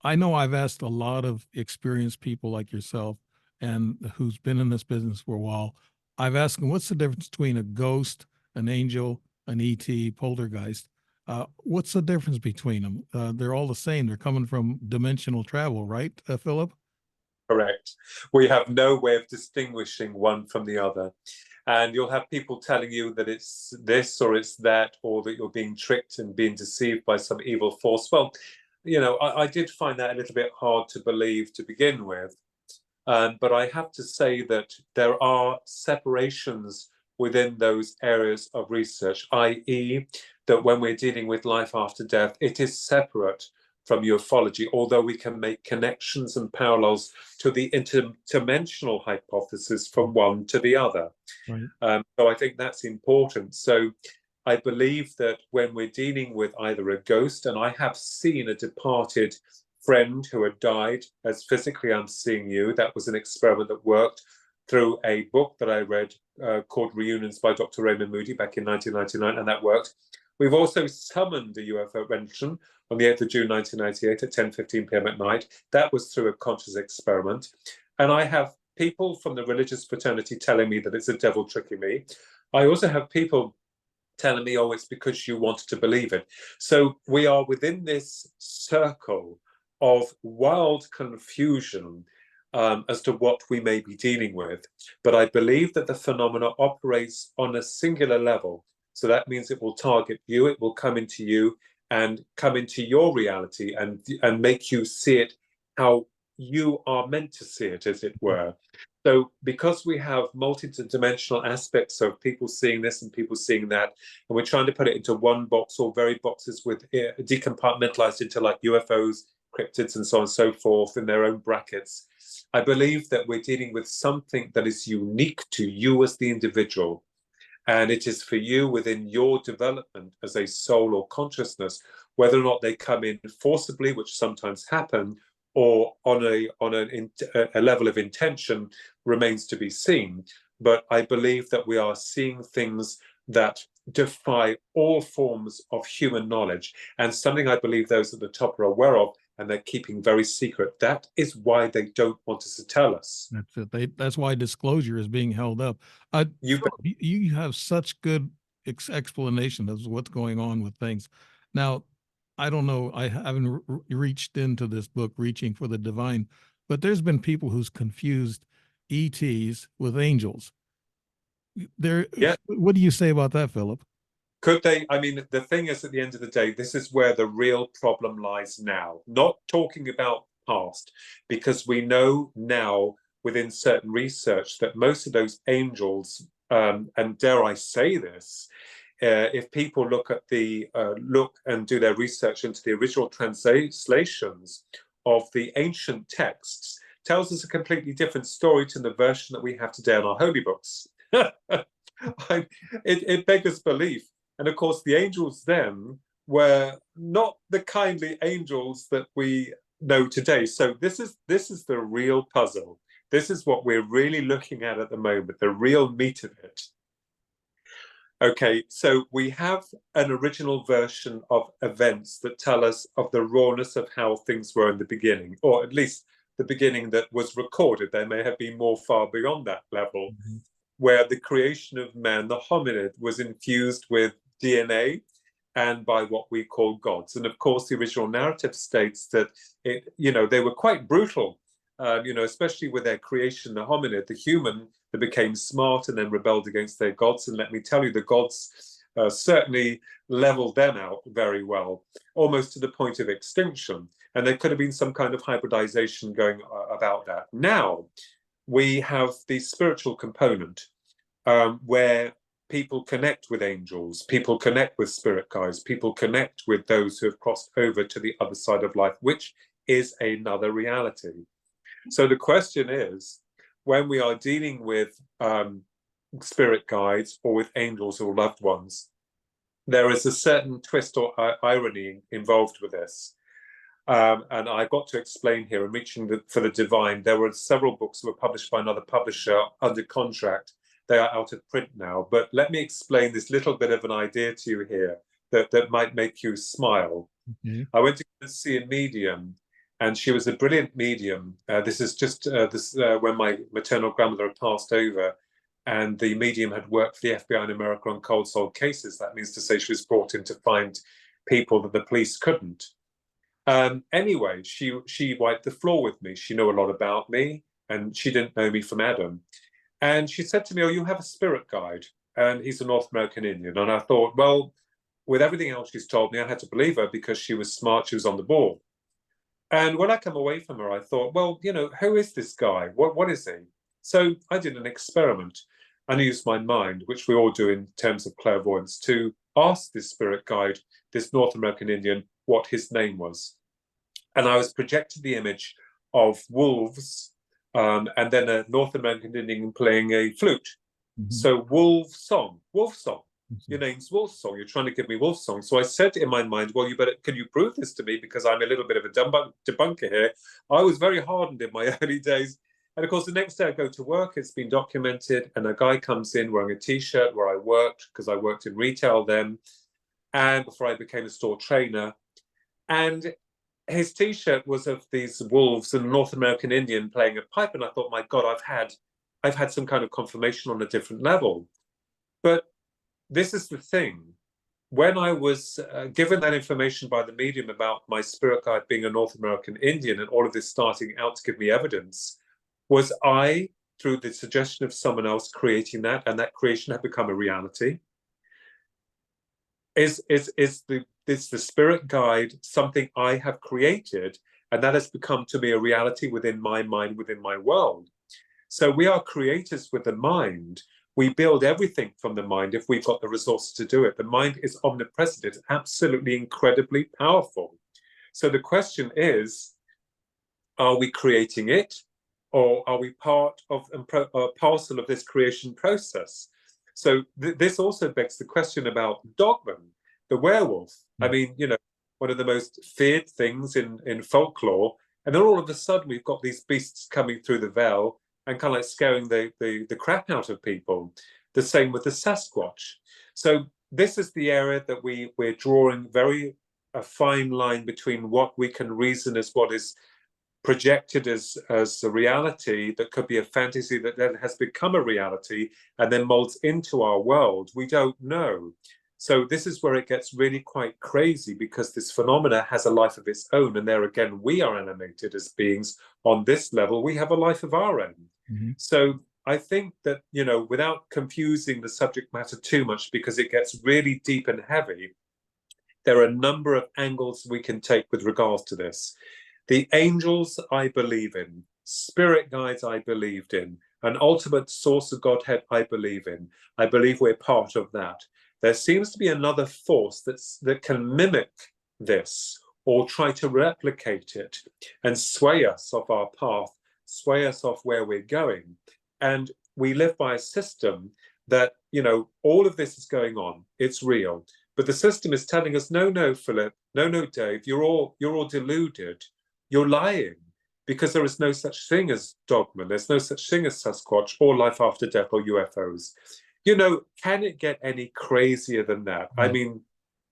I know I've asked a lot of experienced people like yourself and who's been in this business for a while. I've asked them, what's the difference between a ghost, an angel, an ET, poltergeist? What's the difference between them? They're all the same. They're coming from dimensional travel, right, Philip? Correct. We have no way of distinguishing one from the other. And you'll have people telling you that it's this or it's that, or that you're being tricked and being deceived by some evil force. Well, you know, I did find that a little bit hard to believe to begin with. But I have to say that there are separations within those areas of research, i.e., that when we're dealing with life after death, it is separate from ufology, although we can make connections and parallels to the interdimensional hypothesis from one to the other. Right. So I think that's important. So I believe that when we're dealing with either a ghost, and I have seen a departed friend who had died as physically I'm seeing you, that was an experiment that worked through a book that I read called Reunions by Dr. Raymond Moody back in 1999, and that worked. We've also summoned a UFO mention on the 8th of June 1998 at 10:15 p.m. at night. That was through a conscious experiment. And I have people from the religious fraternity telling me that it's a devil tricking me. I also have people telling me, oh, it's because you wanted to believe it. So we are within this circle of wild confusion as to what we may be dealing with. But I believe that the phenomena operates on a singular level. So that means it will target you, it will come into you and come into your reality and make you see it how you are meant to see it, as it were. So because we have multi-dimensional aspects of people seeing this and people seeing that, and we're trying to put it into one box or very boxes with decompartmentalized into like UFOs, cryptids, and so on and so forth in their own brackets, I believe that we're dealing with something that is unique to you as the individual. And it is for you within your development as a soul or consciousness, whether or not they come in forcibly, which sometimes happen, or on a level of intention remains to be seen. But I believe that we are seeing things that defy all forms of human knowledge, and something I believe those at the top are aware of, and they're keeping very secret. That is why they don't want us to tell us. That's it. That's why disclosure is being held up. You You have such good explanation of what's going on with things. Now, I don't know. I haven't reached into this book, Reaching for the Divine, but there's been people who's confused ETs with angels. There. Yeah. What do you say about that, Philip? Could they? I mean, the thing is, at the end of the day, this is where the real problem lies now. Not talking about past, because we know now within certain research that most of those angels, and dare I say this, if people look at the look and do their research into the original translations of the ancient texts, tells us a completely different story to the version that we have today in our holy books. It beggars belief. And of course, the angels then were not the kindly angels that we know today. So this is the real puzzle. This is what we're really looking at the moment, the real meat of it. Okay, so we have an original version of events that tell us of the rawness of how things were in the beginning, or at least the beginning that was recorded. There may have been more far beyond that level, where the creation of man, the hominid, was infused with DNA and by what we call gods. And of course, the original narrative states that they were quite brutal, especially with their creation, the hominid, the human that became smart and then rebelled against their gods. And let me tell you, the gods certainly leveled them out very well, almost to the point of extinction. And there could have been some kind of hybridization going about that. Now, we have the spiritual component where people connect with angels, people connect with spirit guides, people connect with those who have crossed over to the other side of life, which is another reality. So the question is, when we are dealing with spirit guides or with angels or loved ones, there is a certain twist or irony involved with this. And I got to explain here in Reaching for the Divine, there were several books that were published by another publisher under contract. They are out of print now. But let me explain this little bit of an idea to you here that might make you smile. Okay. I went to see a medium, and she was a brilliant medium. This is just when my maternal grandmother had passed over, and the medium had worked for the FBI in America on cold solved cases. That means to say she was brought in to find people that the police couldn't. Anyway, she wiped the floor with me. She knew a lot about me, and she didn't know me from Adam. And she said to me, "Oh, you have a spirit guide, and he's a North American Indian." And I thought, well, with everything else she's told me, I had to believe her because she was smart, she was on the ball. And when I come away from her, I thought, well, who is this guy? What is he? So I did an experiment and used my mind, which we all do in terms of clairvoyance, to ask this spirit guide, this North American Indian, what his name was. And I was projected the image of wolves, and then a North American Indian playing a flute. Mhm. So wolf song. Your name's Wolf Song. You're trying to give me Wolf Song. So I said in my mind, well, can you prove this to me? Because I'm a little bit of a debunker here. I was very hardened in my early days. And of course, the next day I go to work, it's been documented, and a guy comes in wearing a T-shirt where I worked, because I worked in retail then, and before I became a store trainer. And his T-shirt was of these wolves and North American Indian playing a pipe. And I thought, my God, I've had some kind of confirmation on a different level. But this is the thing. When I was given that information by the medium about my spirit guide being a North American Indian and all of this starting out to give me evidence, was I, through the suggestion of someone else, creating that, and that creation had become a reality? Is the spirit guide something I have created, and that has become to me a reality within my mind, within my world? So we are creators with the mind. We build everything from the mind if we've got the resources to do it. The mind is omnipresent. It's absolutely incredibly powerful. So the question is, are we creating it, or are we part of a parcel of this creation process? So this also begs the question about Dogman, the werewolf. I mean, one of the most feared things in folklore. And then all of a sudden we've got these beasts coming through the veil and kind of like scaring the crap out of people. The same with the Sasquatch. So this is the area that we're drawing a fine line between what we can reason as what is projected as a reality that could be a fantasy that then has become a reality and then molds into our world. We don't know. So this is where it gets really quite crazy, because this phenomena has a life of its own. And there again, we are animated as beings on this level. We have a life of our own. Mm-hmm. So I think that, without confusing the subject matter too much, because it gets really deep and heavy, there are a number of angles we can take with regards to this. The angels I believe in, spirit guides I believed in, an ultimate source of Godhead I believe in. I believe we're part of that. There seems to be another force that can mimic this or try to replicate it and sway us off our path, sway us off where we're going. And we live by a system that, all of this is going on. It's real. But the system is telling us, no, Philip, no, Dave, you're all deluded. You're lying, because there is no such thing as Dogman. There's no such thing as Sasquatch or life after death or UFOs. Can it get any crazier than that? I mean,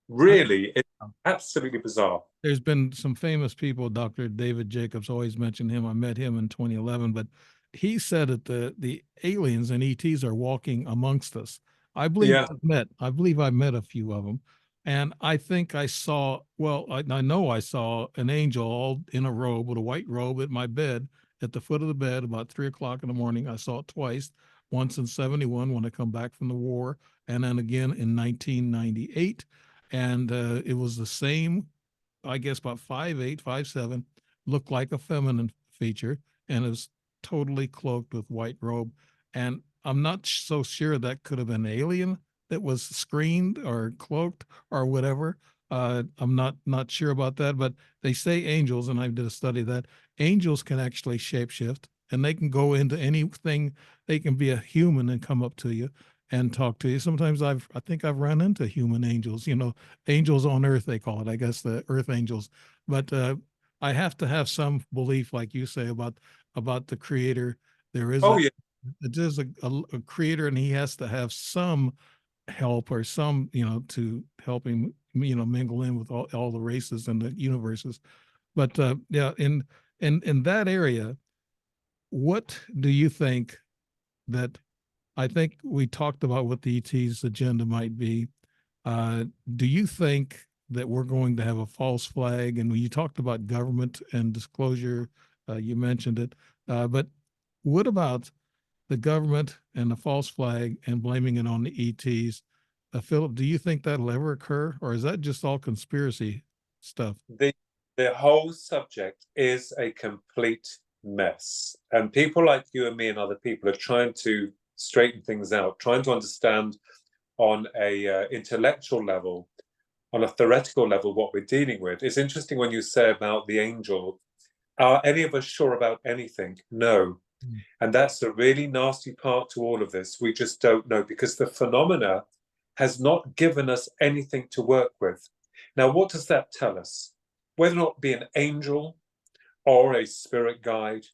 really, it's absolutely bizarre. There's been some famous people, Dr. David Jacobs, always mentioned him. I met him in 2011, but he said that the aliens and ETs are walking amongst us. I believe I've met a few of them. And I think I saw, I know I saw an angel all in a robe, with a white robe, at my bed, at the foot of the bed, about 3:00 in the morning. I saw it twice, once in 1971 when I come back from the war, and then again in 1998. And it was the same, I guess about 5'8", 5'7", looked like a feminine feature, and it was totally cloaked with white robe. And I'm not so sure that could have been an alien that was screened or cloaked or whatever. I'm not sure about that, but they say angels, and I did a study that angels can actually shapeshift, and they can go into anything. They can be a human and come up to you and talk to you. Sometimes I think I've run into human angels, angels on earth, they call it, I guess, the earth angels. But I have to have some belief, like you say, about the creator. There is Oh yeah, it is a creator, and he has to have some help or some, to help him, mingle in with all the races and the universes. But yeah, in that area, what do you think that I think we talked about what the ET's agenda might be. Do you think that we're going to have a false flag? And when you talked about government and disclosure, you mentioned it. But what about the government and the false flag and blaming it on the ETs? Philip, do you think that'll ever occur, or is that just all conspiracy stuff? the whole subject is a complete mess, and people like you and me and other people are trying to straighten things out, trying to understand on a intellectual level, on a theoretical level, what we're dealing with. It's interesting when you say about the angel. Are any of us sure about anything? No. Mm. And that's a really nasty part to all of this. We just don't know, because the phenomena has not given us anything to work with. Now, what does that tell us? Whether or not it be an angel or a spirit guide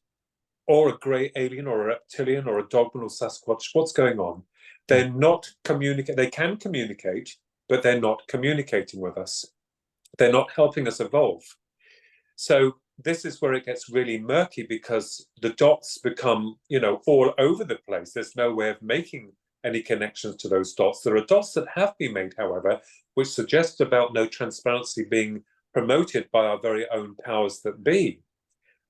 or a grey alien or a reptilian or a dogman or Sasquatch, what's going on? They're not communicate. They can communicate, but they're not communicating with us. They're not helping us evolve. So this is where it gets really murky, because the dots become, all over the place. There's no way of making any connections to those dots. There are dots that have been made, however, which suggest about no transparency being promoted by our very own powers that be.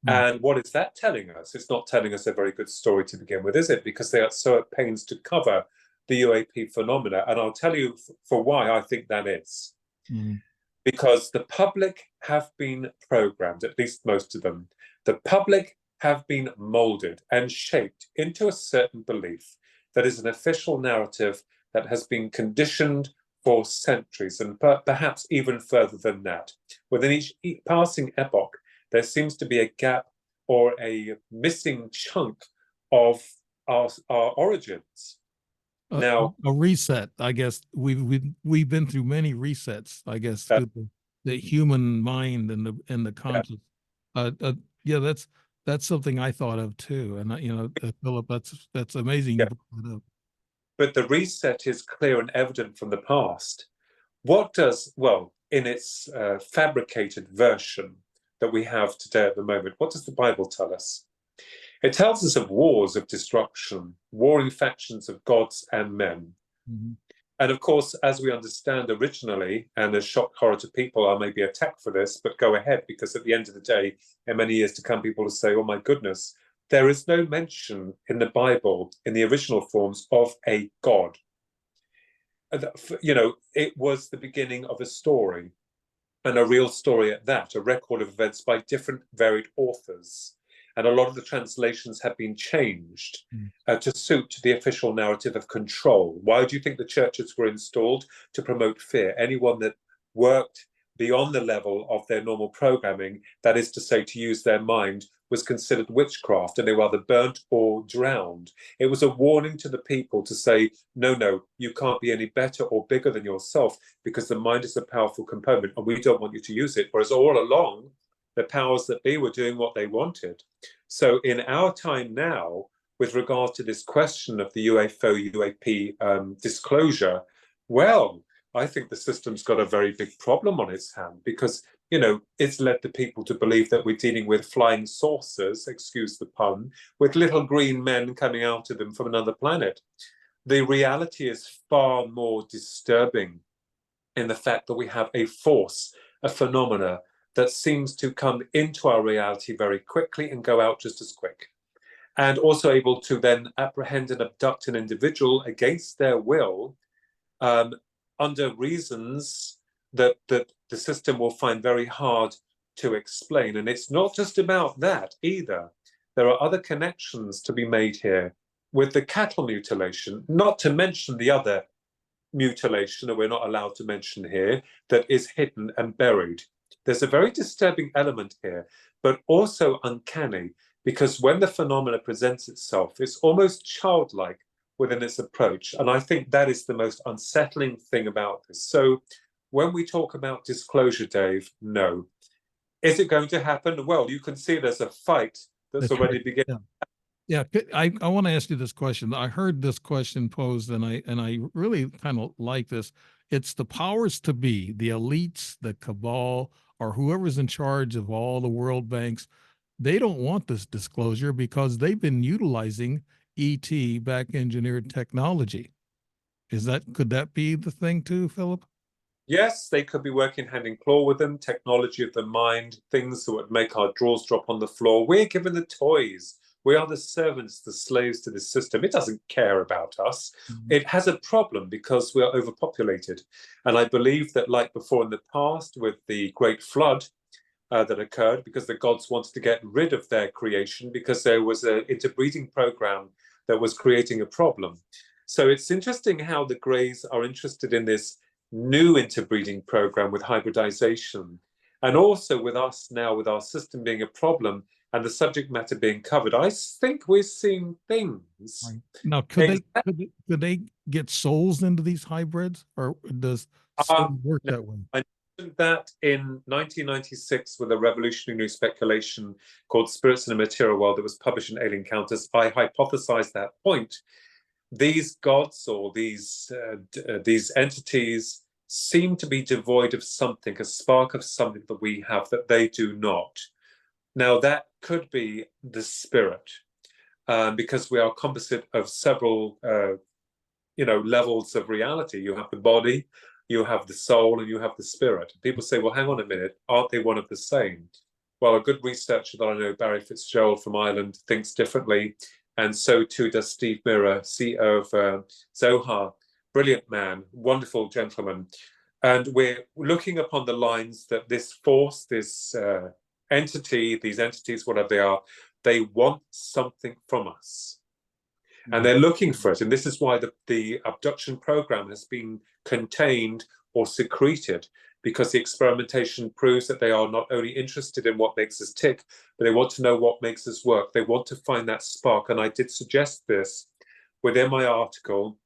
Mm. And what is that telling us? It's not telling us a very good story to begin with, is it? Because they are so at pains to cover the UAP phenomena. And I'll tell you for why I think that is. Mm. Because the public have been programmed, at least most of them. The public have been molded and shaped into a certain belief that is an official narrative that has been conditioned for centuries, and perhaps even further than that. Within each passing epoch, there seems to be a gap or a missing chunk of our origins. Now, A reset, I guess. We've been through many resets, I guess, uh, through the human mind and the yeah, conscious. Yeah, that's something I thought of too. And Philip, that's amazing you yeah. brought that up. But the reset is clear and evident from the past. What does, well, in its fabricated version that we have today at the moment, what does the Bible tell us? It tells us of wars of destruction, warring factions of gods and men. Mhm. And of course, as we understand originally, and as shock horror to people, I may be attacked for this, but go ahead, because at the end of the day, in many years to come, people will say, oh my goodness, there is no mention in the Bible, in the original forms, of a God. It was the beginning of a story, and a real story at that, a record of events by different varied authors. And a lot of the translations have been changed to suit the official narrative of control. Why do you think the churches were installed? To promote fear. Anyone that worked beyond the level of their normal programming, that is to say, to use their mind, was considered witchcraft, and they were either burnt or drowned. It was a warning to the people to say, no, you can't be any better or bigger than yourself, because the mind is a powerful component and we don't want you to use it. Whereas all along, the powers that be were doing what they wanted. So in our time now, with regards to this question of the UFO, UAP disclosure, well, I think the system's got a very big problem on its hand, because it's led the people to believe that we're dealing with flying saucers, excuse the pun, with little green men coming out of them from another planet. The reality is far more disturbing, in the fact that we have a force, a phenomena that seems to come into our reality very quickly and go out just as quick. And also able to then apprehend and abduct an individual against their will, under reasons that the system will find very hard to explain. And it's not just about that either. There are other connections to be made here with the cattle mutilation, not to mention the other mutilation that we're not allowed to mention here, that is hidden and buried. There's a very disturbing element here, but also uncanny, because when the phenomena presents itself, it's almost childlike within its approach. And I think that is the most unsettling thing about this. So when we talk about disclosure, Dave, no. Is it going to happen? Well, you can see there's a fight that's That's already right. beginning. Yeah. Yeah, I want to ask you this question. I heard this question posed, and I really kind of like this. It's the powers to be, the elites, the cabal, or whoever's in charge of all the world banks. They don't want this disclosure because they've been utilizing ET back engineered technology. Could that be the thing too, Philip? Yes, they could be working hand in claw with them, technology of the mind, things that would make our drawers drop on the floor. We're given the toys. We are the servants, the slaves to this system. It doesn't care about us. Mhm. It has a problem because we are overpopulated. And I believe that, like before in the past, with the Great Flood that occurred, because the gods wanted to get rid of their creation because there was an interbreeding program that was creating a problem. So it's interesting how the Greys are interested in this new interbreeding program with hybridization. And also with us now, with our system being a problem and the subject matter being covered, I think we're seeing things. Right. Now, Exactly. could they get souls into these hybrids, or does soul work Now, that way? I mentioned that in 1996 with a revolutionary new speculation called Spirits in a Material World that was published in Alien Counters. I hypothesized that point. These gods or these entities seem to be devoid of something, a spark of something that we have that they do not. Now, that could be the spirit, because we are composite of several, levels of reality. You have the body, you have the soul, and you have the spirit. People say, well, hang on a minute, aren't they one of the same? Well, a good researcher that I know, Barry Fitzgerald from Ireland, thinks differently. And so too does Steve Mirror, CEO of Zohar. Brilliant man, wonderful gentleman. And we're looking upon the lines that this force, this entity, these entities, whatever they are, they want something from us. And they're looking for it. And this is why the abduction program has been contained or secreted, because the experimentation proves that they are not only interested in what makes us tick, but they want to know what makes us work. They want to find that spark. And I did suggest this within my article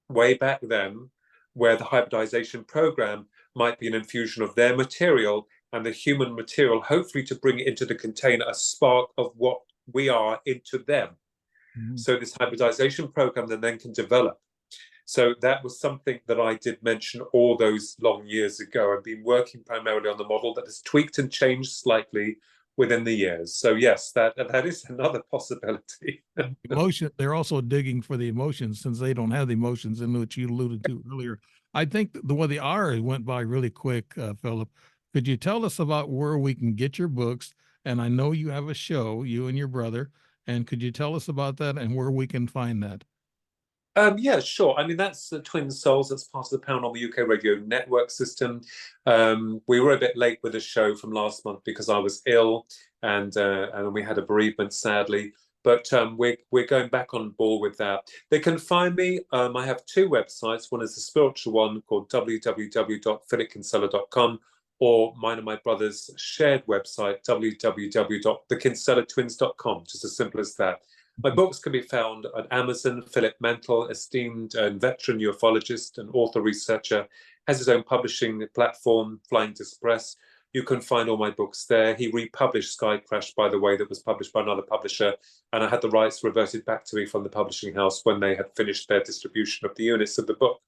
way back then, where the hybridization program might be an infusion of their material and the human material, hopefully to bring into the container a spark of what we are into them. Mhm. So this hybridization program then can develop. So that was something that I did mention all those long years ago. I've been working primarily on the model that has tweaked and changed slightly within the years. So yes, that is another possibility. Emotion, they're also digging for the emotions since they don't have the emotions in which you alluded to earlier. I think the hour went by really quick, Philip. Could you tell us about where we can get your books? And I know you have a show, you and your brother. And could you tell us about that and where we can find that? Yeah, sure. I mean, that's the Twin Souls. That's part of the Paranormal UK Radio Network system. We were a bit late with the show from last month because I was ill, and we had a bereavement, sadly. But we're going back on board with that. They can find me. I have two websites. One is the spiritual one called www.philipkinsella.com, or mine and my brother's shared website, www.thekinsellatwins.com. Just as simple as that. My books can be found at Amazon. Philip Mantle, esteemed and veteran ufologist and author researcher, has his own publishing platform, Flying Disc Press. You can find all my books there. He republished Sky Crash, by the way, that was published by another publisher, and I had the rights reverted back to me from the publishing house when they had finished their distribution of the units of the book.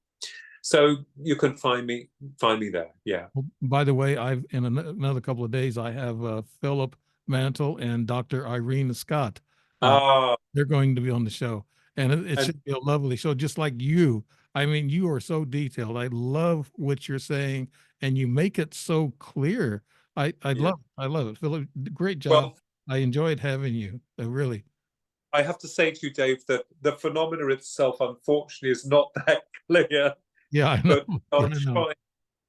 So you can find me there. Yeah. Well, by the way, I've in another couple of days, I have Philip Mantle and Dr. Irene Scott. Uh, Ah, they're going to be on the show, and it and should be a lovely show, just like you. I mean, you are so detailed. I love what you're saying, and you make it so clear. yeah. I love it, Philip. Great job. Well, I enjoyed having you. Really. I have to say to you, Dave, that the phenomena itself, unfortunately, is not that clear. Yeah, I know. But Yeah, I'll I know. try.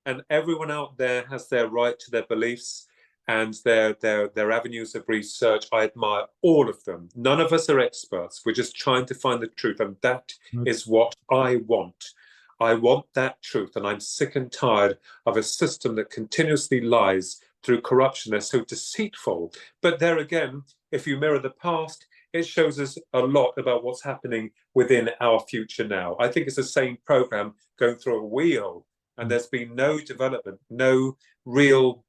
And everyone out there has their right to their beliefs and their avenues of research. I admire all of them. None of us are experts. We're just trying to find the truth, and that is what I want. I want that truth, and I'm sick and tired of a system that continuously lies through corruption. They're so deceitful. But there again, if you mirror the past, it shows us a lot about what's happening within our future now. I think it's the same program going through a wheel, and there's been no development, no real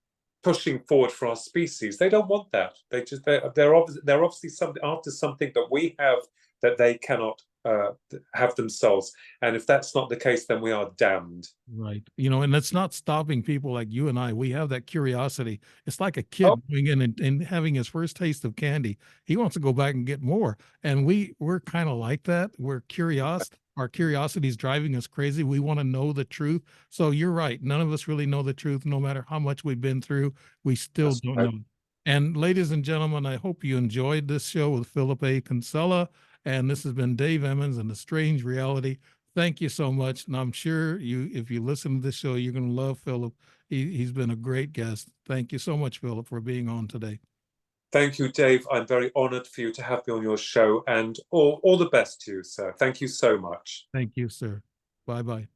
pushing forward for our species. They don't want that. They're obviously after something that we have that they cannot have themselves. And if that's not the case, then we are damned. Right. You know, and that's not stopping people like you and I. We have that curiosity. It's like a kid Oh. going in and having his first taste of candy. He wants to go back and get more. And we're kind of like that. We're curious. Our curiosity is driving us crazy. We want to know the truth. So you're right. None of us really know the truth. No matter how much we've been through, we still That's don't right. know. And ladies and gentlemen, I hope you enjoyed this show with Philip A. Kinsella. And this has been Dave Emmons and The Strange Reality. Thank you so much. And I'm sure if you listen to this show, you're going to love Philip. He's been a great guest. Thank you so much, Philip, for being on today. Thank you, Dave. I'm very honored for you to have me on your show, and all the best to you, sir. Thank you so much. Thank you, sir. Bye-bye.